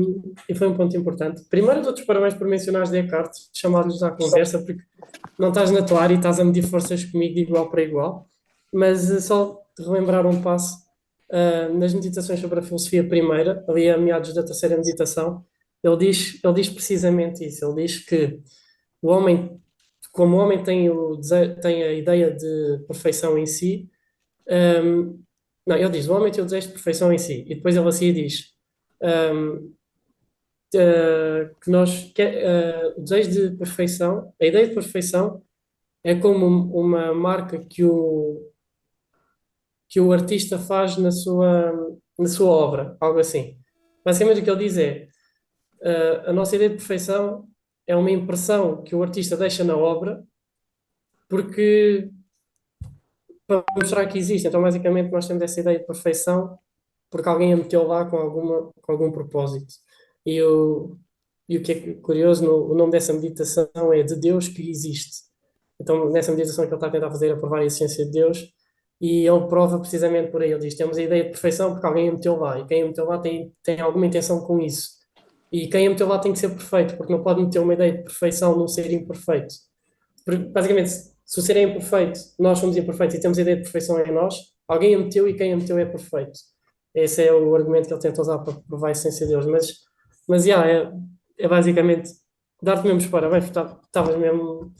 Speaker 7: foi um ponto importante. Primeiro, dou-te os parabéns por mencionares Descartes, chamar-nos à conversa, porque não estás na tua área e estás a medir forças comigo de igual para igual. Mas só te relembrar um passo, nas meditações sobre a filosofia primeira, ali a meados da terceira meditação, ele diz precisamente isso. Ele diz que o homem, como o homem tem a ideia de perfeição em si, não, ele diz: o homem tem o desejo de perfeição em si. E depois ele assim diz que o desejo de perfeição, a ideia de perfeição é como uma marca que o artista faz na sua obra, algo assim. Basicamente o que ele diz é: a nossa ideia de perfeição é uma impressão que o artista deixa na obra porque para mostrar que existe. Então, basicamente, nós temos essa ideia de perfeição porque alguém a meteu lá com algum propósito. E o que é curioso, o nome dessa meditação é de Deus que existe. Então, nessa meditação que ele está a tentar fazer é provar a existência de Deus, e ele prova precisamente por aí. Ele diz: temos a ideia de perfeição porque alguém a meteu lá, e quem a meteu lá tem alguma intenção com isso. E quem a meteu lá tem que ser perfeito, porque não pode meter uma ideia de perfeição num ser imperfeito. Porque, basicamente, se o ser é imperfeito, nós somos imperfeitos e temos a ideia de perfeição em nós, Alguém a meteu e quem a meteu é perfeito. Esse é o argumento que ele tenta usar para provar a essência de Deus. Mas yeah, é basicamente dar-te mesmo os parabéns, porque estavas mesmo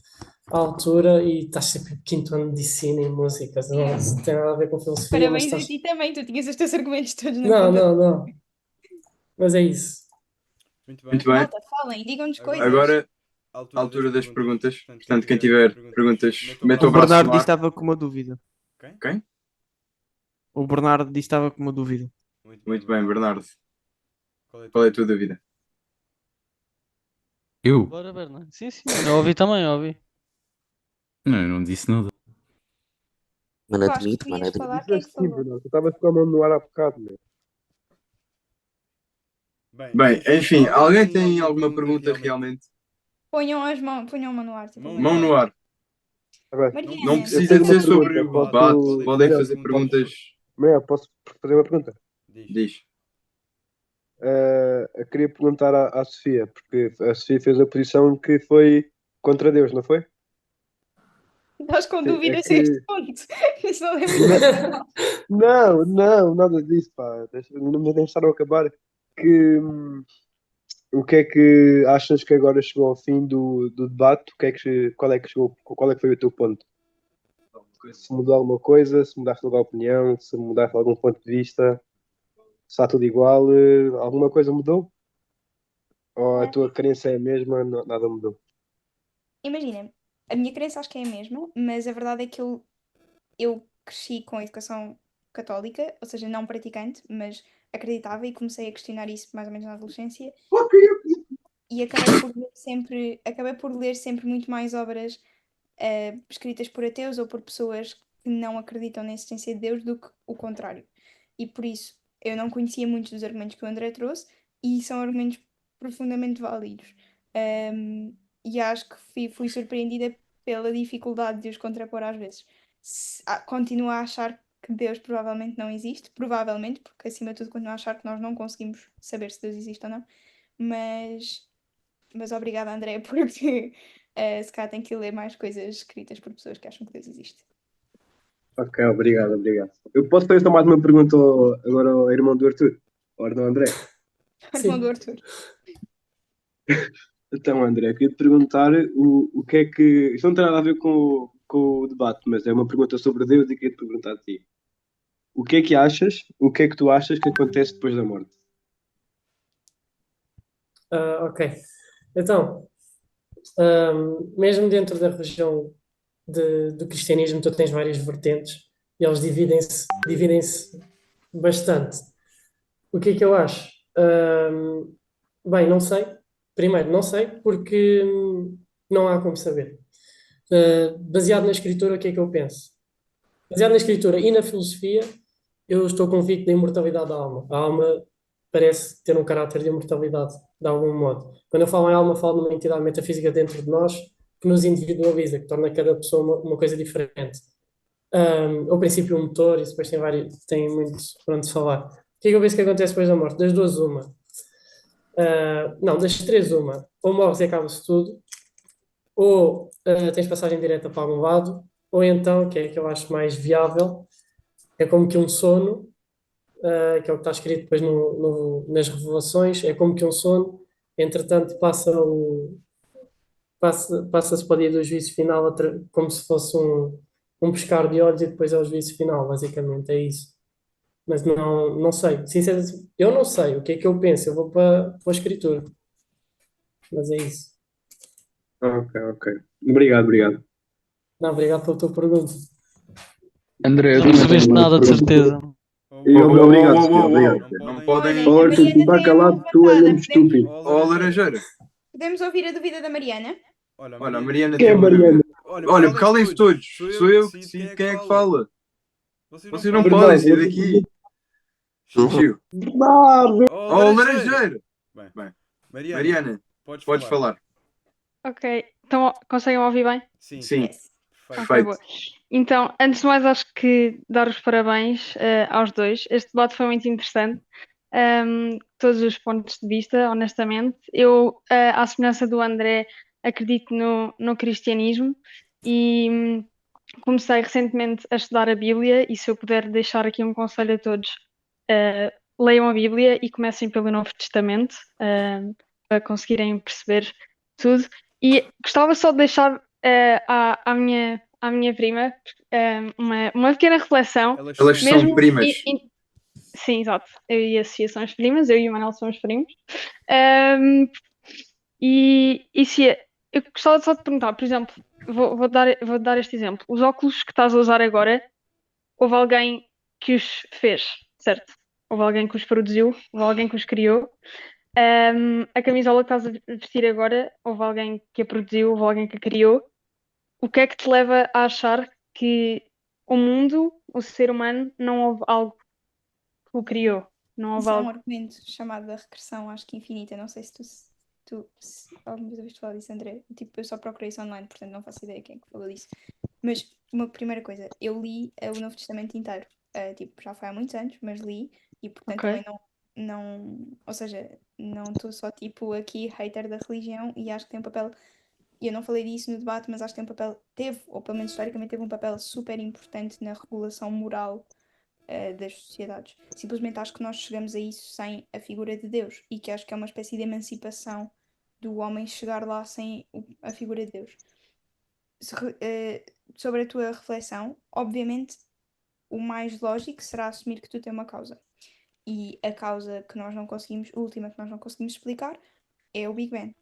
Speaker 7: à altura e estás sempre quinto ano de medicina e músicas. Não, isso não tem nada a ver com filosofia, mas
Speaker 3: Parabéns a
Speaker 7: estás.
Speaker 3: ti também, tu tinhas os teus argumentos todos na
Speaker 7: Não,
Speaker 3: ponta.
Speaker 7: não, não. Mas é isso.
Speaker 2: Muito bem.
Speaker 1: Muito bem.
Speaker 3: Malta, falem, digam-nos coisas.
Speaker 1: Agora, à altura das perguntas. Portanto, quem tiver perguntas, meta
Speaker 10: O
Speaker 1: o braço
Speaker 10: Bernardo
Speaker 1: no
Speaker 10: disse
Speaker 1: ar.
Speaker 10: que estava com uma dúvida.
Speaker 1: Quem?
Speaker 10: O Bernardo disse que estava com uma dúvida.
Speaker 1: Muito bem, Bernardo. Qual é a tua dúvida?
Speaker 11: Eu?
Speaker 5: Bora, Bernardo. Sim, sim. Eu ouvi também, eu ouvi.
Speaker 11: Não, eu não disse nada.
Speaker 6: Mano,
Speaker 3: Vasco,
Speaker 6: admito,
Speaker 3: tu
Speaker 6: mano,
Speaker 3: ias
Speaker 6: admito.
Speaker 3: falar, quem é que falou?
Speaker 12: Bernardo, tu estavas com a mão no ar há bocado, meu.
Speaker 1: Bem, enfim, alguém tem alguma pergunta realmente?
Speaker 3: Ponham a mão no ar. Tipo,
Speaker 1: Mão no ar.
Speaker 12: Tá bem.
Speaker 3: Mariana.
Speaker 1: Não
Speaker 12: Eu
Speaker 1: precisa
Speaker 12: tenho
Speaker 1: de
Speaker 12: uma
Speaker 1: ser sobre
Speaker 12: pergunta,
Speaker 1: o debate.
Speaker 12: posso-
Speaker 1: Podem
Speaker 12: Manel,
Speaker 1: fazer perguntas.
Speaker 12: Manel, posso fazer uma pergunta?
Speaker 1: Diz.
Speaker 12: Eu queria perguntar à Sofia, porque a Sofia fez a posição que foi contra Deus, não foi?
Speaker 3: Estás com
Speaker 12: Sim, é
Speaker 3: dúvidas a
Speaker 12: que-
Speaker 3: este ponto. Isso não é muito
Speaker 12: Não, nada disso, pá. Não me deixaram acabar. Que, o que é que achas que agora chegou ao fim do debate? Qual é que foi o teu ponto? Se mudou alguma coisa, se mudaste alguma opinião, se mudaste algum ponto de vista, se está tudo igual, alguma coisa mudou? Ou a tua crença é a mesma, nada mudou?
Speaker 3: Imagina, a minha crença acho que é a mesma, mas a verdade é que eu cresci com a educação católica, ou seja, não praticante, mas acreditava e comecei a questionar isso mais ou menos na adolescência e acabei por ler sempre muito mais obras escritas por ateus ou por pessoas que não acreditam na existência de Deus do que o contrário. E por isso eu não conhecia muitos dos argumentos que o André trouxe e são argumentos profundamente válidos. E acho que fui surpreendida pela dificuldade de os contrapor às vezes. Continuo a achar que Deus provavelmente não existe, provavelmente, porque acima de tudo continuo a achar que nós não conseguimos saber se Deus existe ou não, mas obrigada, André, porque se calhar tenho que ler mais coisas escritas por pessoas que acham que Deus existe.
Speaker 12: Ok, obrigado. Eu posso fazer só mais uma pergunta agora ao irmão do Arthur? Ao irmão André?
Speaker 3: Irmão do Arthur.
Speaker 12: Então, André, queria te perguntar o que é que. Isto não tem nada a ver com o debate, mas é uma pergunta sobre Deus e queria te perguntar a ti. O que é que tu achas que acontece depois da morte?
Speaker 7: Ok. Então, mesmo dentro da religião do cristianismo, tu tens várias vertentes e eles dividem-se bastante. O que é que eu acho? Bem, não sei. Primeiro, não sei porque não há como saber. Baseado na escritura, o que é que eu penso? Baseado na escritura e na filosofia, eu estou convicto da imortalidade da alma. A alma parece ter um caráter de imortalidade, de algum modo. Quando eu falo em alma, falo numa entidade metafísica dentro de nós que nos individualiza, que torna cada pessoa uma coisa diferente. Ao princípio, um motor, e depois tem muito para onde falar. O que é que eu penso que acontece depois da morte? Das duas, uma. Não, das três, uma. Ou morres e acaba-se tudo, ou tens passagem direta para algum lado, ou então, que é que eu acho mais viável, é como que um sono, que é o que está escrito depois nas Revelações, é como que um sono, entretanto passa-se para o dia do juízo final como se fosse um piscar de olhos e depois é o juízo final, basicamente, é isso. Mas não sei, sinceramente, eu não sei o que é que eu penso, eu vou para a escritura. Mas é isso.
Speaker 12: Ok. Obrigado.
Speaker 7: Não, obrigado pela tua pergunta.
Speaker 11: André,
Speaker 5: Não percebeste nada, de certeza.
Speaker 12: Obrigado,
Speaker 1: Não podem.
Speaker 12: Olha,
Speaker 3: Mariana
Speaker 12: tu está
Speaker 3: tem a
Speaker 12: calado,
Speaker 3: mão
Speaker 12: tu és
Speaker 3: levantada.
Speaker 12: um estúpido.
Speaker 1: Ó, Laranjeira.
Speaker 3: Podemos ouvir a dúvida da Mariana?
Speaker 1: Olha, a Mariana
Speaker 12: Quem é
Speaker 1: tem uma
Speaker 12: Mariana?
Speaker 1: dúvida. Olha, calem-se todos. Sou eu que decido quem é que fala. Vocês não podem sair daqui. Xiu.
Speaker 12: Bernardo!
Speaker 1: Oh, Laranjeira. Bem, Mariana, podes falar.
Speaker 13: Ok, então conseguem ouvir bem?
Speaker 1: Sim.
Speaker 13: Ok,
Speaker 1: Perfeito.
Speaker 13: boa. Então, antes de mais, acho que dar os parabéns aos dois. Este debate foi muito interessante. Todos os pontos de vista, honestamente. Eu, à semelhança do André, acredito no cristianismo e comecei recentemente a estudar a Bíblia e se eu puder deixar aqui um conselho a todos, leiam a Bíblia e comecem pelo Novo Testamento, para conseguirem perceber tudo. E gostava só de deixar à minha prima uma pequena reflexão,
Speaker 1: Elas são
Speaker 13: mesmo
Speaker 1: primas.
Speaker 13: sim, exato. Eu e a Sofia somos primas, eu e o Manel somos primos. Um, e se eu gostava só de perguntar, por exemplo, vou dar este exemplo. Os óculos que estás a usar agora, houve alguém que os fez, certo? Houve alguém que os produziu, houve alguém que os criou. A camisola que estás a vestir agora, houve alguém que a produziu, houve alguém que a criou. O que é que te leva a achar que o mundo, o ser humano, não houve algo que o criou? Não houve
Speaker 3: Isso é um
Speaker 13: algo.
Speaker 3: argumento chamado da regressão, acho que infinita. Não sei se se alguma vez ouviste falar disso, André. Tipo, eu só procurei isso online, portanto não faço ideia quem é que falou disso. Mas uma primeira coisa, eu li o Novo Testamento inteiro. Tipo, já foi há muitos anos, mas li e portanto
Speaker 13: Ok.
Speaker 3: também ou seja, não estou só tipo aqui hater da religião e acho que tem um papel, e eu não falei disso no debate, mas acho que tem um papel, ou pelo menos historicamente teve um papel super importante na regulação moral das sociedades. Simplesmente acho que nós chegamos a isso sem a figura de Deus e que acho que é uma espécie de emancipação do homem chegar lá sem a figura de Deus. Sobre a tua reflexão, obviamente o mais lógico será assumir que tu tens uma causa. E a causa que nós não conseguimos, a última que nós não conseguimos explicar, é o Big Bang.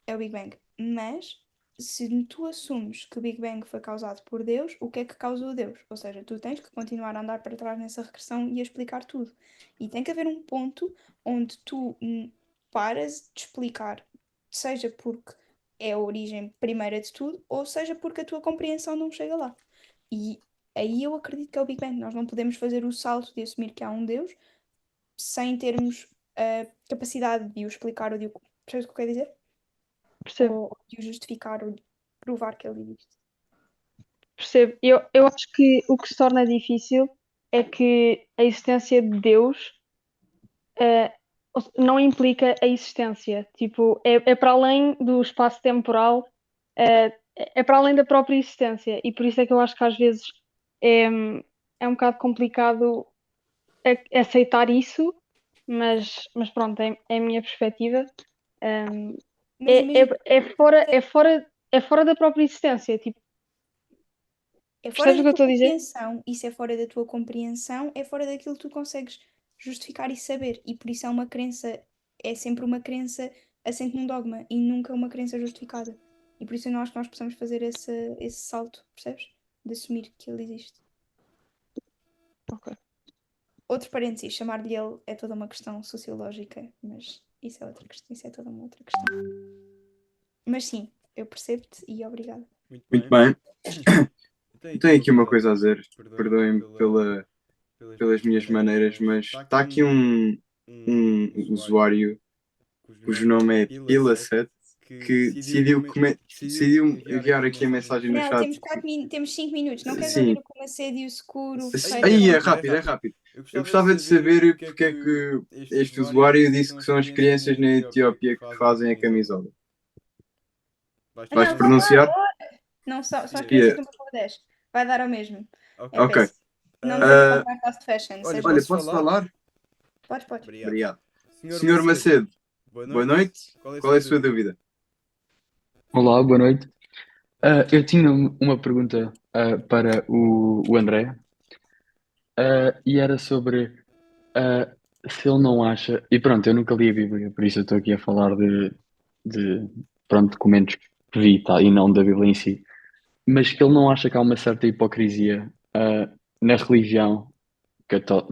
Speaker 3: É o Big Bang. Mas se tu assumes que o Big Bang foi causado por Deus, o que é que causou Deus? Ou seja, tu tens que continuar a andar para trás nessa regressão e a explicar tudo. E tem que haver um ponto onde tu paras de explicar, seja porque é a origem primeira de tudo, ou seja porque a tua compreensão não chega lá. E aí eu acredito que é o Big Bang. Nós não podemos fazer o salto de assumir que há um Deus sem termos a capacidade de o explicar ou de o. Percebes o que eu quero dizer?
Speaker 13: Percebo.
Speaker 3: Ou de o justificar ou de provar que ele existe.
Speaker 13: Percebo. Eu acho que o que se torna difícil é que a existência de Deus não implica a existência. Tipo, é para além do espaço temporal, é para além da própria existência. E por isso é que eu acho que às vezes é, é um bocado complicado aceitar isso, mas pronto, é a minha perspectiva.
Speaker 3: Mas imagina,
Speaker 13: É fora da própria existência. Tipo,
Speaker 3: é fora
Speaker 13: percebes o
Speaker 3: da
Speaker 13: que eu
Speaker 3: tua
Speaker 13: estou a dizer?
Speaker 3: compreensão. E se é fora da tua compreensão, é fora daquilo que tu consegues justificar e saber. E por isso é uma crença, é sempre uma crença assente num dogma e nunca uma crença justificada. E por isso eu não acho que nós possamos fazer esse salto, percebes? De assumir que ele existe.
Speaker 13: Ok.
Speaker 3: Outro parênteses, chamar-lhe ele é toda uma questão sociológica, mas isso é outra questão, isso é toda uma outra questão. Mas sim, eu percebo-te e obrigada.
Speaker 1: Muito bem. Tenho aqui uma coisa a dizer. Perdoem-me pelas minhas maneiras, mas está aqui um usuário cujo nome é Pila7 que decidiu enviar aqui a mensagem no
Speaker 3: Não,
Speaker 1: chat.
Speaker 3: temos 5 minutos. Não queres
Speaker 1: Sim.
Speaker 3: ouvir o como assédio seguro?
Speaker 1: Aí é rápido, é rápido. Eu gostava de saber porque é que este usuário disse que são as crianças na Etiópia que fazem a camisola. Vais
Speaker 3: Não,
Speaker 1: pronunciar?
Speaker 3: Não, são as
Speaker 1: Espia.
Speaker 3: crianças do Bangladesh. Vai dar ao mesmo. É
Speaker 1: Ok.
Speaker 3: péssimo. Não nos habituamos à fast fashion.
Speaker 1: Olha, posso falar?
Speaker 3: Podes.
Speaker 1: Obrigado. Senhor Macedo, boa noite. Qual é a sua dúvida?
Speaker 11: Olá, boa noite. Eu tinha uma pergunta para o André, e era sobre se ele não acha, e pronto, eu nunca li a Bíblia, por isso eu estou aqui a falar de pronto, documentos que vi e tal, e não da Bíblia em si, mas que ele não acha que há uma certa hipocrisia na religião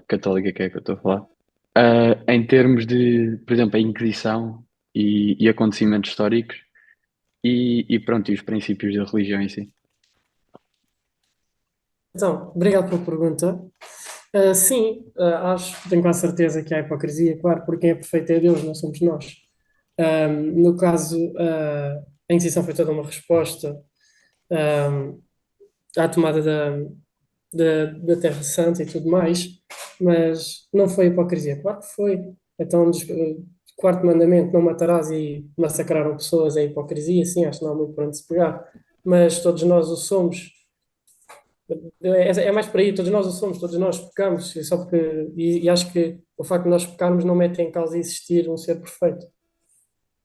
Speaker 11: católica, que é que eu estou a falar, em termos de, por exemplo, a Inquisição e acontecimentos históricos e pronto, e os princípios da religião em si.
Speaker 7: Então, obrigado pela pergunta. Sim, tenho quase certeza que há hipocrisia, claro, porque quem é perfeito é Deus, não somos nós. No caso, a Inquisição foi toda uma resposta à tomada da Terra Santa e tudo mais, mas não foi hipocrisia, claro que foi. Então, quarto mandamento, não matarás e massacraram pessoas, é hipocrisia, sim, acho que não há muito para onde se pegar, mas todos nós o somos. É mais por aí, todos nós o somos, todos nós pecamos, e acho que o facto de nós pecarmos não mete em causa existir um ser perfeito.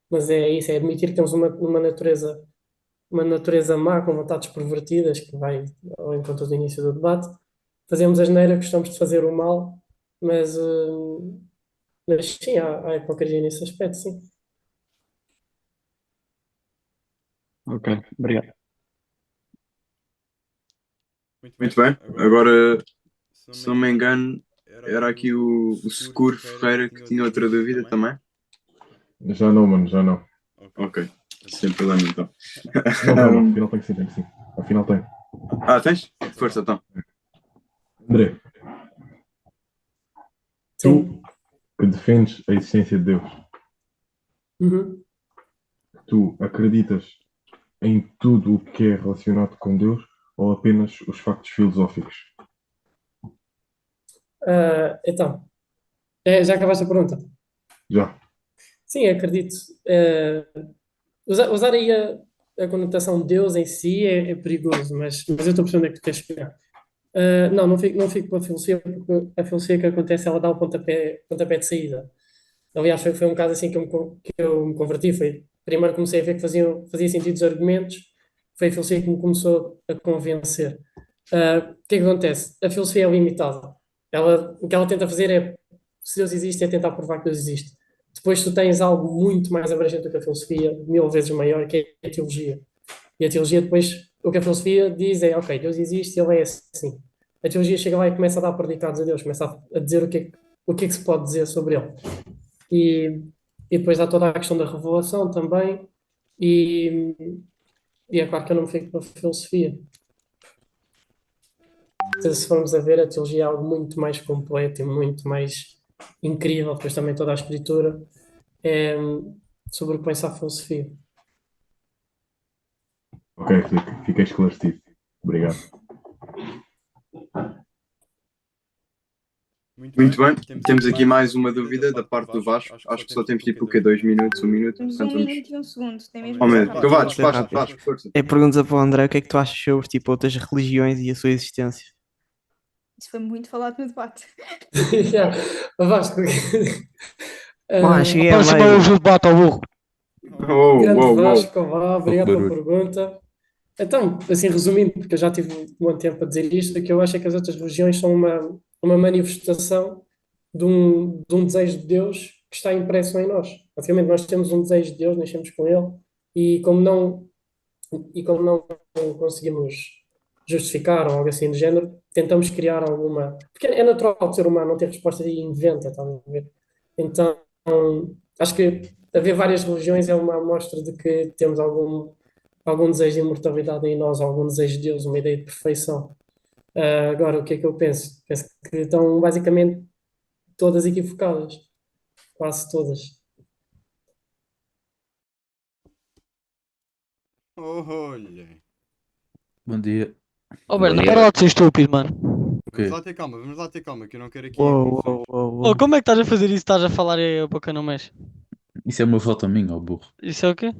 Speaker 7: Mas é isso, é admitir que temos uma natureza má, com vontades pervertidas, que vai ao encontro do início do debate. Fazemos asneira, gostamos de fazer o mal, mas, mas sim, há hipocrisia nesse aspecto, sim.
Speaker 11: Ok, obrigado.
Speaker 1: Muito bem. Agora, se não me engano, era aqui o Seguro Ferreira que tinha outra dúvida também.
Speaker 14: Já não, mano, já não.
Speaker 1: Ok, sem problema então.
Speaker 14: Não, afinal tem que sim. Afinal tem.
Speaker 1: Tens? Força então.
Speaker 14: André, tu que defendes a existência de Deus,
Speaker 7: Uhum.
Speaker 14: tu acreditas em tudo o que é relacionado com Deus ou apenas os factos filosóficos?
Speaker 7: Então, já acabaste a pergunta?
Speaker 14: Já.
Speaker 7: Sim, acredito. Usar aí a conotação de Deus em si é perigoso, mas eu estou percebendo onde é que tu queres chegar. Não fico com a filosofia, porque a filosofia que acontece, ela dá o pontapé de saída. Aliás, foi um caso assim que eu me converti. Primeiro comecei a ver que fazia sentido os argumentos, foi a filosofia que me começou a convencer. O que é que acontece? A filosofia é limitada. O que ela tenta fazer se Deus existe, é tentar provar que Deus existe. Depois tu tens algo muito mais abrangente do que a filosofia, 1000 vezes maior, que é a teologia. E a teologia depois, o que a filosofia diz é, ok, Deus existe e ele é assim. A teologia chega lá e começa a dar predicados a Deus, começa a dizer o que é que se pode dizer sobre ele. E depois há toda a questão da revelação também, e, e é claro que eu não me fico com a filosofia. Se formos a ver, a teologia é algo muito mais completo e muito mais incrível, depois também toda a escritura é sobrepõe-se à filosofia.
Speaker 14: Ok, fiquei esclarecido. Obrigado.
Speaker 1: Muito bem. Temos aqui mais uma dúvida da parte do Vasco. Acho que só temos tipo o quê? 2 minutos, 1 minuto?
Speaker 3: Temos
Speaker 1: Portanto,
Speaker 3: 1 minuto e 1 segundo. Tem mesmo
Speaker 1: Oh,
Speaker 3: que ser
Speaker 1: meu,
Speaker 3: rápido.
Speaker 1: então vá,
Speaker 10: Pode ser
Speaker 1: despacha,
Speaker 10: rápido.
Speaker 1: força.
Speaker 10: É pergunta para o André, o que é que tu achas sobre tipo, outras religiões e a sua existência?
Speaker 3: Isso foi muito falado no debate.
Speaker 7: Já, Vasco.
Speaker 10: Cheguei a
Speaker 5: Próximo
Speaker 10: meio.
Speaker 5: é o debate ao burro.
Speaker 7: Grande Vasco, olá, obrigado pela pergunta. Então, assim, resumindo, porque eu já tive um bom tempo a dizer isto, o que eu acho é que as outras religiões são uma manifestação de um desejo de Deus que está impresso em nós. Obviamente, nós temos um desejo de Deus, nascemos com ele, e como não conseguimos justificar ou algo assim do género, tentamos criar alguma. Porque é natural do ser humano não ter resposta e inventa, está a ver? Então, acho que haver várias religiões é uma amostra de que temos algum desejo de imortalidade em nós, algum desejo de Deus, uma ideia de perfeição. Agora, o que é que eu penso? Penso que estão basicamente todas equivocadas, quase todas.
Speaker 2: Olha.
Speaker 15: Bom dia.
Speaker 5: Oh, Berna, para lá de ser estúpido, mano.
Speaker 2: Vamos lá ter calma, que eu não quero aqui
Speaker 10: Uou,
Speaker 2: confusões.
Speaker 5: Oh, como é que estás a fazer isso? Estás a falar e a boca não mexe?
Speaker 15: Isso é uma foto minha, ó burro.
Speaker 5: Isso é o quê?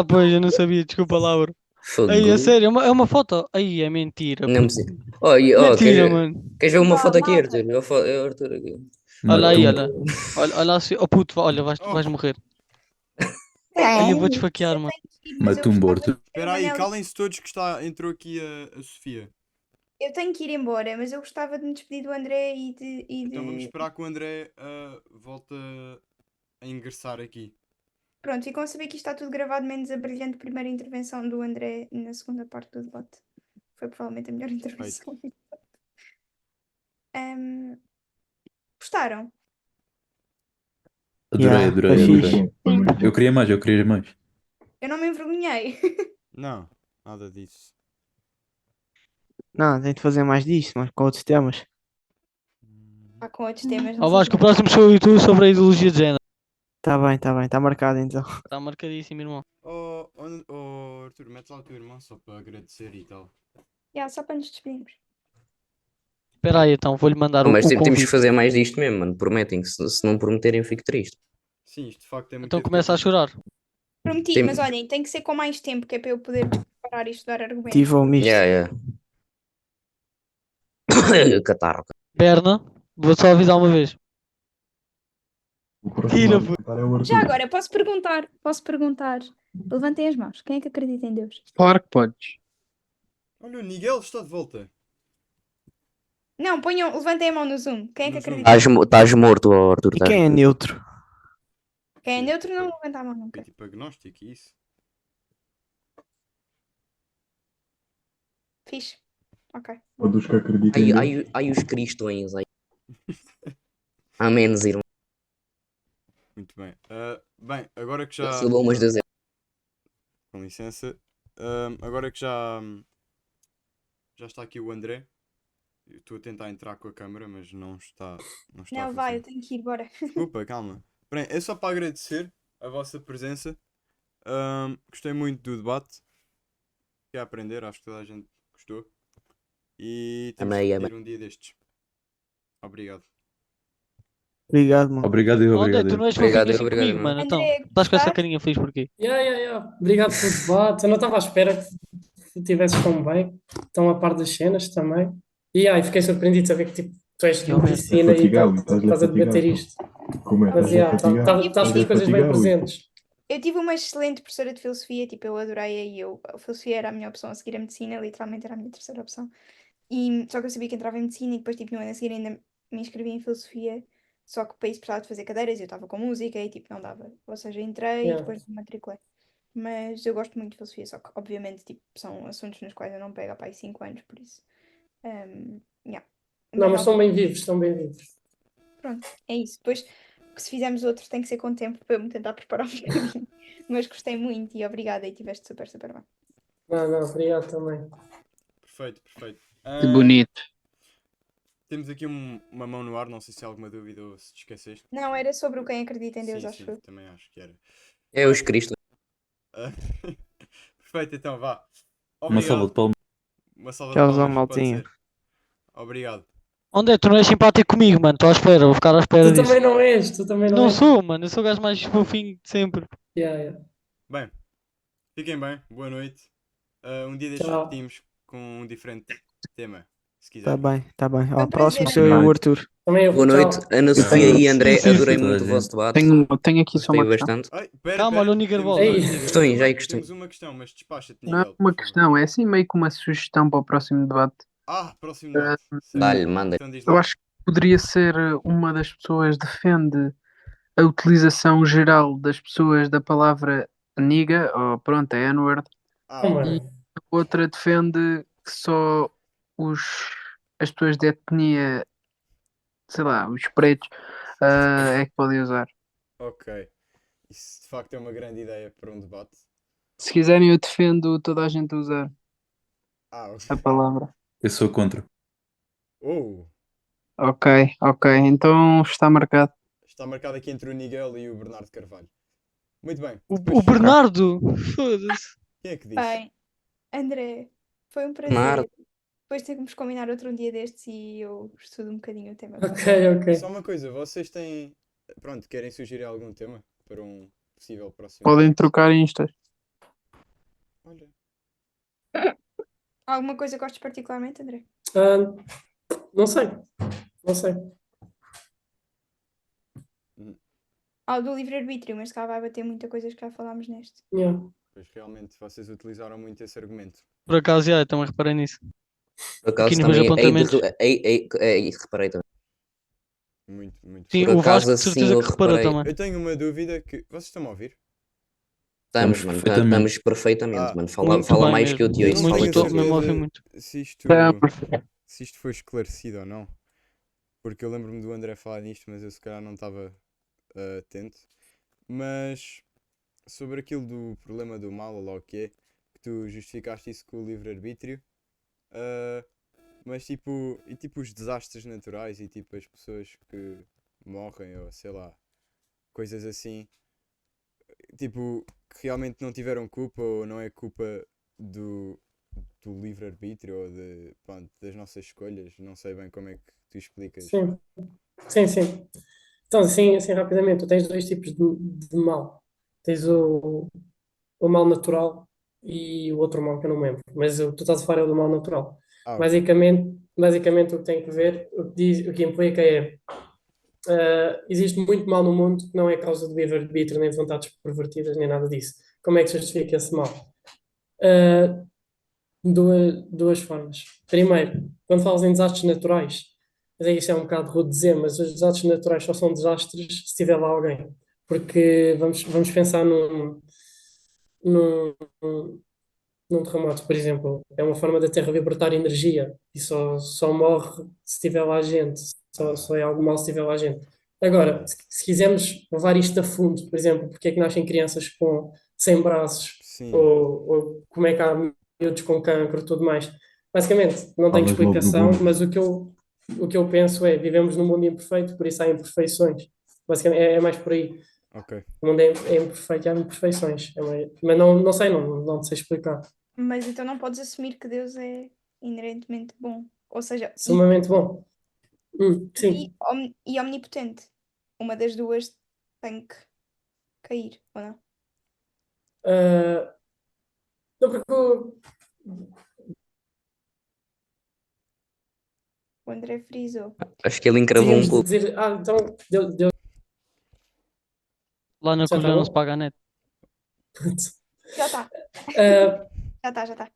Speaker 5: Pois, eu não sabia, desculpa lá, bro.
Speaker 6: Fogo.
Speaker 5: Aí, a sério, é uma foto? Aí, é mentira.
Speaker 6: Não me
Speaker 5: Puto.
Speaker 6: sei. Oh,
Speaker 5: Mentira, mano.
Speaker 6: queres ver uma foto aqui, Arthur? Arthur aqui.
Speaker 5: Olha aí, olha. Olha assim. Oh puto, olha, vais morrer. Aí eu vou-te esfaquear, mano.
Speaker 15: Matumbo, Arthur.
Speaker 2: Espera aí, calem-se todos que entrou aqui a Sofia.
Speaker 3: Eu tenho que ir embora, mas eu gostava de me despedir do André e de...
Speaker 2: Então vamos esperar que o André volte a ingressar aqui.
Speaker 3: Pronto, ficam a saber que isto está tudo gravado, menos a brilhante primeira intervenção do André na segunda parte do debate. Foi provavelmente a melhor intervenção. Gostaram?
Speaker 15: Adorei. Eu queria mais.
Speaker 3: Eu não me envergonhei.
Speaker 2: Não, nada disso.
Speaker 10: Não, tem de fazer mais disso, mas com outros temas.
Speaker 3: Com outros temas.
Speaker 5: Ó Vasco, o próximo sou eu e tu sobre a ideologia de género.
Speaker 10: Tá bem, está marcado então.
Speaker 5: Está marcadíssimo, irmão.
Speaker 2: Arthur, mete lá o teu irmão só para agradecer e tal.
Speaker 3: Só para nos despedirmos.
Speaker 5: Espera aí, então, vou-lhe mandar
Speaker 6: Mas
Speaker 5: o
Speaker 6: temos
Speaker 5: convite.
Speaker 6: que fazer mais disto mesmo, mano. Prometem que se não prometerem eu fico triste.
Speaker 2: Sim, isto de facto é muito
Speaker 5: Então começa a chorar.
Speaker 3: Prometi, mas olhem, tem que ser com mais tempo, que é para eu poder preparar e estudar argumentos.
Speaker 10: Tive ao misto.
Speaker 6: Yeah. Catarro.
Speaker 5: Berna, vou só avisar uma vez.
Speaker 14: O próximo
Speaker 5: Tira,
Speaker 14: a apresentar é o
Speaker 3: Já
Speaker 14: Arthur.
Speaker 3: agora, posso perguntar? Posso perguntar? Levantem as mãos. Quem é que acredita em Deus?
Speaker 8: Claro que podes.
Speaker 2: Olha, o Miguel está de volta.
Speaker 3: Não, levantem a mão no Zoom. Quem é que
Speaker 2: No Zoom.
Speaker 3: acredita?
Speaker 6: Estás morto, Arthur.
Speaker 10: E quem é neutro?
Speaker 3: Quem é neutro não levanta a mão nunca.
Speaker 2: É tipo agnóstico, isso.
Speaker 3: Fixe. Ok.
Speaker 14: Ou dos que acreditam em Deus.
Speaker 6: Ai, os cristões. Ai. Amém, irmão.
Speaker 2: Muito bem. Bem, agora que já.
Speaker 6: Recebam umas das.
Speaker 2: Com licença. Agora que já está aqui o André. Eu estou a tentar entrar com a câmera, mas não está a
Speaker 3: Não, vai,
Speaker 2: funcionar.
Speaker 3: eu tenho que ir, bora.
Speaker 2: Desculpa, calma. Bem, é só para agradecer a vossa presença. Gostei muito do debate. Fiquei a aprender, acho que toda a gente gostou. E temos que
Speaker 6: Amei,
Speaker 2: repetir
Speaker 6: amei.
Speaker 2: um dia destes. Obrigado.
Speaker 10: Obrigado, mano.
Speaker 15: Obrigado, eu,
Speaker 5: Onde é?
Speaker 15: obrigado.
Speaker 5: Tu não és
Speaker 6: Obrigado,
Speaker 5: fofinho assim
Speaker 6: obrigado,
Speaker 5: comigo,
Speaker 6: mano.
Speaker 5: mano. Então,
Speaker 3: André,
Speaker 5: estás com essa
Speaker 3: gostaste?
Speaker 5: carinha feliz porquê?
Speaker 7: Obrigado pelo debate. Eu não estava à espera que estivesses tão bem, tão a par das cenas também. E fiquei surpreendido de saber que tipo, tu és de
Speaker 5: Realmente.
Speaker 7: medicina e
Speaker 14: fatigado, estás-lhe a
Speaker 7: estás a debater
Speaker 14: fatigar,
Speaker 7: isto.
Speaker 14: Como é?
Speaker 7: Mas
Speaker 14: Estás-lhe a fatigar?
Speaker 3: Tipo,
Speaker 7: estás com as
Speaker 14: Estás-lhe a
Speaker 7: coisas bem
Speaker 14: fatigar, Rui?
Speaker 7: presentes.
Speaker 3: Eu tive uma excelente professora de filosofia, tipo, eu adorei a filosofia era a minha opção a seguir a medicina, literalmente era a minha terceira opção. Só que eu sabia que entrava em medicina e depois, tipo, no ano a seguir ainda me inscrevi em filosofia, só que o país precisava de fazer cadeiras e eu estava com música e, tipo, não dava. Ou seja, entrei e
Speaker 7: Yeah.
Speaker 3: depois me matriculei. Mas eu gosto muito de filosofia, só que, obviamente, tipo, são assuntos nos quais eu não pego há pá, aí 5 anos, por isso. Yeah.
Speaker 7: Não, mas
Speaker 3: Mas,
Speaker 7: estão bem vivos, estão bem vivos.
Speaker 3: pronto, é isso. Depois, se fizermos outro, tem que ser com tempo para eu me tentar preparar um bocadinho. Mas gostei muito e obrigada e tiveste super, super bem.
Speaker 7: Não, obrigado também.
Speaker 2: Perfeito, perfeito.
Speaker 8: Que bonito.
Speaker 2: Temos aqui uma mão no ar, não sei se há alguma dúvida ou se te esqueceste.
Speaker 3: Não, era sobre o quem acredita em Deus,
Speaker 2: Sim,
Speaker 3: acho
Speaker 2: sim,
Speaker 3: eu.
Speaker 2: também acho que era.
Speaker 6: É os cristãos.
Speaker 2: Ah, Perfeito, então vá.
Speaker 15: Uma salva
Speaker 2: Obrigado.
Speaker 15: de palmas.
Speaker 2: Uma salva de
Speaker 10: Tchauzão,
Speaker 2: palmas, pode
Speaker 10: maltinha.
Speaker 2: ser. Obrigado.
Speaker 5: Onde é? Tu não és simpático comigo, mano. Estou à espera, vou ficar à espera
Speaker 7: Tu
Speaker 5: disso.
Speaker 7: também não és, tu também não
Speaker 5: Não
Speaker 7: és.
Speaker 5: sou, mano. Eu sou o gajo mais fofinho de sempre.
Speaker 7: Yeah.
Speaker 2: Bem, fiquem bem, boa noite. Um dia destes
Speaker 7: Tchau.
Speaker 2: repetimos com um diferente tema, se
Speaker 10: Tá
Speaker 2: quiserem.
Speaker 10: bem, tá bem.
Speaker 3: Foi
Speaker 10: Ao
Speaker 3: um
Speaker 10: próximo
Speaker 3: prazer,
Speaker 10: sou eu e o
Speaker 15: André.
Speaker 10: Arthur.
Speaker 7: Também eu.
Speaker 6: Boa noite,
Speaker 7: Tchau.
Speaker 6: Ana Sofia e André.
Speaker 5: Sim, sim,
Speaker 6: Adorei
Speaker 5: sim.
Speaker 6: muito o
Speaker 15: Toda a
Speaker 6: vosso debate.
Speaker 8: Tenho aqui só uma
Speaker 6: Gostei
Speaker 8: questão.
Speaker 6: bastante.
Speaker 2: Ai, pera,
Speaker 5: Calma, olha o Nigger
Speaker 2: temos
Speaker 5: Ball.
Speaker 2: uma-
Speaker 7: Ei.
Speaker 6: Questões, já aí questões.
Speaker 2: Temos uma questão, mas despacha-te,
Speaker 8: Não é
Speaker 2: Miguel,
Speaker 8: uma
Speaker 2: por favor.
Speaker 8: questão, é assim meio que uma sugestão para o próximo debate.
Speaker 2: Próximo debate. Certo.
Speaker 6: Dá-lhe, manda.
Speaker 2: Então diz
Speaker 8: Eu
Speaker 2: lá.
Speaker 8: acho que poderia ser uma das pessoas defende a utilização geral das pessoas da palavra nigga, ou pronto, é N-word,
Speaker 7: Como
Speaker 8: e
Speaker 7: é?
Speaker 8: a outra defende que só as pessoas de etnia, sei lá, os pretos, é que podem usar.
Speaker 2: Ok. Isso de facto é uma grande ideia para um debate.
Speaker 8: Se quiserem, eu defendo toda a gente a usar
Speaker 2: Ok.
Speaker 8: a palavra.
Speaker 15: Eu sou contra.
Speaker 2: Oh,
Speaker 8: Ok, então está marcado.
Speaker 2: está marcado aqui entre o Miguel e o Bernardo Carvalho. Muito bem.
Speaker 5: O
Speaker 2: Depois,
Speaker 5: Bernardo? Foda-se.
Speaker 2: quem é que disse?
Speaker 3: Bem, André, foi um
Speaker 6: Bernardo.
Speaker 3: prazer. Depois temos que combinar outro um dia destes e eu estudo um bocadinho o tema.
Speaker 7: Ok.
Speaker 2: Só uma coisa, vocês têm. Pronto, querem sugerir algum tema para um possível próximo
Speaker 8: Podem
Speaker 2: debate?
Speaker 8: trocar instas.
Speaker 2: Olha.
Speaker 3: Alguma coisa que gostes particularmente, André?
Speaker 7: Ah, não sei.
Speaker 3: Do livre-arbítrio, mas se cá vai bater muita coisa que já falámos neste.
Speaker 7: Yeah.
Speaker 2: Pois realmente vocês utilizaram muito esse argumento.
Speaker 5: Por acaso, já, eu também reparei nisso.
Speaker 6: Por
Speaker 5: Aqui
Speaker 6: acaso
Speaker 5: nos meus
Speaker 6: também
Speaker 5: apontamentos.
Speaker 6: reparei também.
Speaker 2: Muito, muito.
Speaker 5: Sim,
Speaker 6: Por
Speaker 5: o
Speaker 6: acaso,
Speaker 5: Vasco de
Speaker 6: assim,
Speaker 5: certeza
Speaker 6: eu
Speaker 5: que reparou
Speaker 6: reparei.
Speaker 5: também.
Speaker 2: Eu tenho uma dúvida que. Vocês estão a ouvir?
Speaker 6: Estamos, mano, estamos perfeitamente, mano. Fala
Speaker 5: Muito bem
Speaker 6: mais que eu
Speaker 5: mesmo.
Speaker 6: te ouço.
Speaker 2: não
Speaker 6: Fala
Speaker 2: tenho
Speaker 6: que eu
Speaker 2: a
Speaker 6: te
Speaker 5: mesmo a
Speaker 6: ouço.
Speaker 5: ouvir muito.
Speaker 2: Se isto foi esclarecido ou não. Porque eu lembro-me do André falar nisto, mas eu se calhar não estava atento. Mas sobre aquilo do problema do mal, ou lá o que é, que tu justificaste isso com o livre-arbítrio. Mas tipo os desastres naturais e tipo as pessoas que morrem ou sei lá, coisas assim, tipo, que realmente não tiveram culpa ou não é culpa do livre-arbítrio ou pronto, das nossas escolhas, não sei bem como é que tu explicas.
Speaker 7: Sim. Então, assim rapidamente, tu tens dois tipos de mal. Tens o mal natural e o outro mal que eu não me lembro. Mas o que tu estás a falar é o do mal natural.
Speaker 2: Ok.
Speaker 7: Basicamente o que tem que ver, o que implica é existe muito mal no mundo que não é causa de livre-arbítrio, nem de vontades pervertidas, nem nada disso. Como é que se justifica esse mal? Uh, duas formas. Primeiro, quando falas em desastres naturais, mas aí isso é um bocado rude dizer, mas os desastres naturais só são desastres se tiver lá alguém. Porque vamos pensar num, num terremoto, por exemplo. É uma forma da Terra libertar energia e só morre se tiver lá gente. Só é algo mau se tiver lá gente. Agora, se quisermos levar isto a fundo, por exemplo, porque é que nascem crianças sem braços,
Speaker 2: Sim.
Speaker 7: ou como é que há miúdos com cancro e tudo mais. Basicamente, não tenho
Speaker 14: Falas logo do
Speaker 7: explicação,
Speaker 14: boom.
Speaker 7: mas o que eu penso é, vivemos num mundo imperfeito, por isso há imperfeições. Basicamente, é mais por aí.
Speaker 2: Ok.
Speaker 7: O mundo é imperfeito e há imperfeições. Mas não sei, não sei explicar.
Speaker 3: Mas então não podes assumir que Deus é inerentemente bom. Ou seja,
Speaker 7: Sumamente bom. Sim.
Speaker 3: e omnipotente. Uma das duas tem que cair, ou não?
Speaker 7: Não, porque
Speaker 3: O André frisou.
Speaker 6: Acho que ele encravou um
Speaker 7: tínhamos de
Speaker 6: pouco.
Speaker 7: dizer, então Deus
Speaker 5: Lá na
Speaker 7: já
Speaker 5: Covilhã
Speaker 7: está
Speaker 5: não se
Speaker 7: bom?
Speaker 5: paga a net.
Speaker 3: Já está.
Speaker 7: Ah,
Speaker 3: Já está.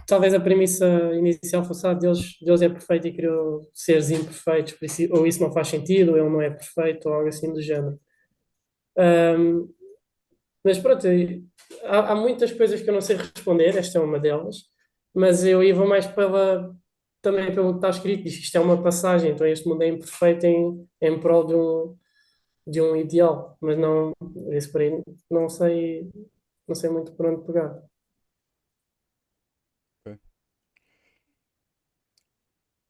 Speaker 7: talvez a premissa inicial fosse Deus é perfeito e criou seres imperfeitos, ou isso não faz sentido, ou ele não é perfeito, ou algo assim do género. Mas pronto, há muitas coisas que eu não sei responder, esta é uma delas, mas eu vou mais também pelo que está escrito, diz que isto é uma passagem, então este mundo é imperfeito em prol de um ideal, mas não, isso por aí não sei muito por onde pegar.
Speaker 2: Ok.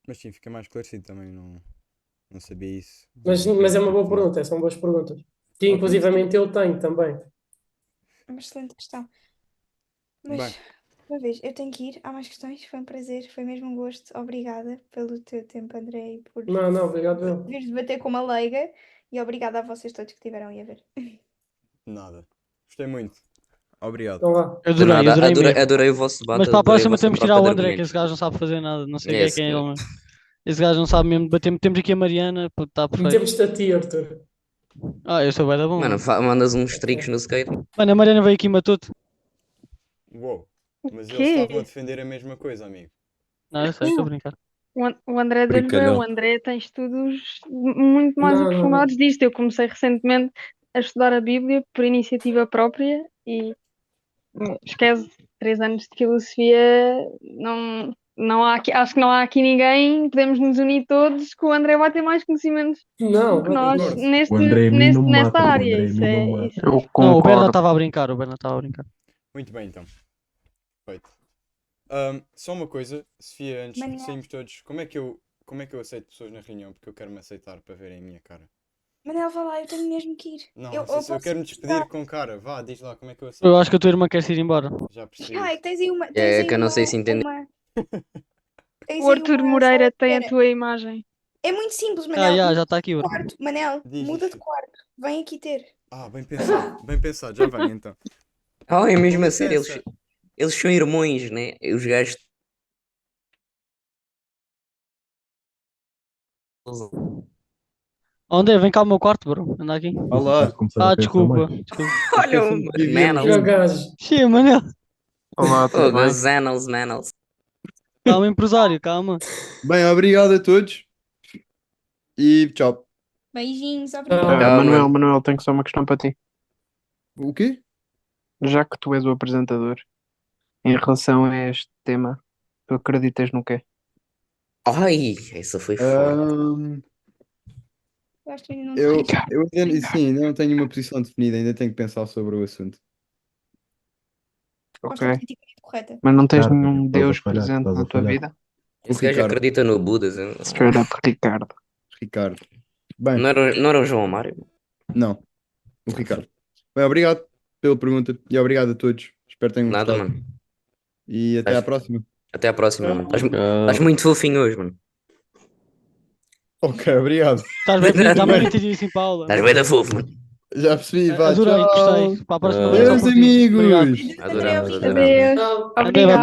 Speaker 2: Mas sim, fica mais esclarecido também, não sabia isso.
Speaker 7: Mas é uma boa pergunta, são boas perguntas. Que inclusivamente eu tenho também.
Speaker 3: É uma excelente questão.
Speaker 2: Bem.
Speaker 3: Mas, uma vez, eu tenho que ir. Há mais questões. Foi um prazer, foi mesmo um gosto. Obrigada pelo teu tempo, André, e por
Speaker 7: Não, obrigado eu.
Speaker 3: vires debater com uma leiga. E obrigada a vocês todos que estiveram aí a ver.
Speaker 2: Nada. Gostei muito. Obrigado.
Speaker 7: Então lá.
Speaker 6: De nada,
Speaker 5: Adorei mesmo.
Speaker 6: adorei o vosso debate,
Speaker 5: Mas para a
Speaker 6: adorei a
Speaker 5: próxima
Speaker 6: vossa
Speaker 5: temos que tirar
Speaker 6: troca
Speaker 5: o
Speaker 6: de
Speaker 5: André, que
Speaker 6: argumentos.
Speaker 5: esse gajo não sabe fazer nada. Não sei
Speaker 6: Yes.
Speaker 5: quem é ele, mano. Esse gajo não sabe mesmo debater. Temos aqui a Mariana, está perfeito.
Speaker 7: Metemos-te a ti, Arthur.
Speaker 5: Eu sou bué da bom.
Speaker 6: Mano, mandas uns tricks no skate.
Speaker 5: Mano, a Mariana veio aqui e matou-te.
Speaker 2: Uou. Mas
Speaker 13: quê?
Speaker 2: eles estavam a defender a mesma coisa, amigo.
Speaker 5: Não, eu sei, estou a brincar.
Speaker 13: O André deu-lhe bem,
Speaker 15: Brincalhão.
Speaker 13: o André tem estudos muito mais
Speaker 7: Não.
Speaker 13: aprofundados disto. Eu comecei recentemente a estudar a Bíblia por iniciativa própria e esquece 3 anos de filosofia, não há aqui, acho que não há aqui ninguém, podemos nos unir todos, que o André vai ter mais conhecimentos
Speaker 7: Não,
Speaker 13: do que nós
Speaker 14: O André a mim não me
Speaker 13: nesta
Speaker 14: mata, o
Speaker 13: área.
Speaker 14: André a
Speaker 13: Isso
Speaker 14: mim
Speaker 13: é,
Speaker 14: não me mata.
Speaker 13: isso
Speaker 10: Eu
Speaker 5: Não, o
Speaker 10: concordo.
Speaker 5: Berna estava a brincar.
Speaker 2: Muito bem, então. Perfeito. Só uma coisa, Sofia, antes de
Speaker 3: Manel.
Speaker 2: sairmos todos, como é que eu aceito pessoas na reunião? Porque eu quero me aceitar para verem a minha cara.
Speaker 3: Manel, vá lá, eu tenho mesmo que ir.
Speaker 2: Não,
Speaker 3: eu
Speaker 2: eu quero me
Speaker 3: posso
Speaker 2: despedir
Speaker 3: estar.
Speaker 2: com cara. Vá, diz lá como é que eu aceito.
Speaker 5: Eu acho que a tua irmã quer se ir embora.
Speaker 2: Já percebi.
Speaker 3: É que tens aí uma.
Speaker 6: É
Speaker 3: Tens aí
Speaker 6: que eu não sei se entende.
Speaker 3: tens
Speaker 13: o
Speaker 3: aí
Speaker 13: Arthur
Speaker 3: uma
Speaker 13: Moreira
Speaker 3: sala de
Speaker 13: tem a
Speaker 3: espera.
Speaker 13: tua imagem.
Speaker 3: É muito simples, Manel.
Speaker 5: Já está aqui,
Speaker 3: Muda de
Speaker 5: Arthur.
Speaker 3: quarto. Manel,
Speaker 2: Diz,
Speaker 3: muda de
Speaker 2: diz.
Speaker 3: quarto. Vem aqui ter.
Speaker 2: Bem pensado, já vem então.
Speaker 6: É mesmo
Speaker 2: Com
Speaker 6: a sério,
Speaker 2: licença.
Speaker 6: eles são irmãos, né? Os gajos.
Speaker 5: André, vem cá ao meu quarto, bro. Anda aqui.
Speaker 2: Olá.
Speaker 14: Começar a pensar
Speaker 5: Desculpa.
Speaker 14: mais.
Speaker 6: Olha o Manels.
Speaker 7: gajo.
Speaker 5: Sim, Manel.
Speaker 10: Olá, tudo
Speaker 6: Oh,
Speaker 10: bem?
Speaker 6: os Manels.
Speaker 5: Calma, empresário, calma.
Speaker 16: Bem, obrigado a todos e tchau.
Speaker 3: Beijinhos,
Speaker 7: Ah,
Speaker 3: obrigada.
Speaker 6: Tchau,
Speaker 10: Manuel,
Speaker 6: mano.
Speaker 10: Manuel, tenho só uma questão para ti.
Speaker 16: O quê?
Speaker 10: Já que tu és o apresentador, em relação a este tema, tu acreditas no quê?
Speaker 6: Ai, essa foi forte.
Speaker 16: Ahm,
Speaker 3: Eu acho que ainda não
Speaker 16: eu,
Speaker 3: tens.
Speaker 16: sim, ainda não tenho uma posição definida, ainda tenho que pensar sobre o assunto.
Speaker 3: Resposta
Speaker 10: Ok.
Speaker 3: politicamente correta.
Speaker 10: Mas não tens
Speaker 14: Ricardo,
Speaker 10: nenhum
Speaker 14: estás a
Speaker 10: Deus
Speaker 14: falhar,
Speaker 10: presente
Speaker 14: estás
Speaker 10: na
Speaker 14: a
Speaker 10: tua
Speaker 14: falhar.
Speaker 10: vida?
Speaker 6: Esse gajo
Speaker 16: Ricardo.
Speaker 6: acredita no Budas.
Speaker 10: Straight up, Ricardo.
Speaker 16: Ricardo. Bem,
Speaker 6: Não era o João Mário?
Speaker 16: não, o Ricardo. Bem, obrigado pela pergunta e obrigado a todos. Espero que tenham
Speaker 6: Nada,
Speaker 16: gostado.
Speaker 6: mano.
Speaker 16: E até à próxima.
Speaker 6: Até à próxima, mano. Estás
Speaker 15: Tchau.
Speaker 6: muito fofinho hoje, mano.
Speaker 16: Ok, obrigado.
Speaker 5: Estás bem bonito, está bem bonito assim, Paula.
Speaker 6: Estás bem da fofo, mano.
Speaker 16: Já percebi, vá,
Speaker 5: Adorei,
Speaker 16: tchau.
Speaker 5: gostei. Para a próxima vez só
Speaker 16: Adeus,
Speaker 5: por ti. Obrigado.
Speaker 16: amigos.
Speaker 6: Adoramos, adoramos.
Speaker 13: Adeus.
Speaker 5: André, vai para o
Speaker 13: Obrigada.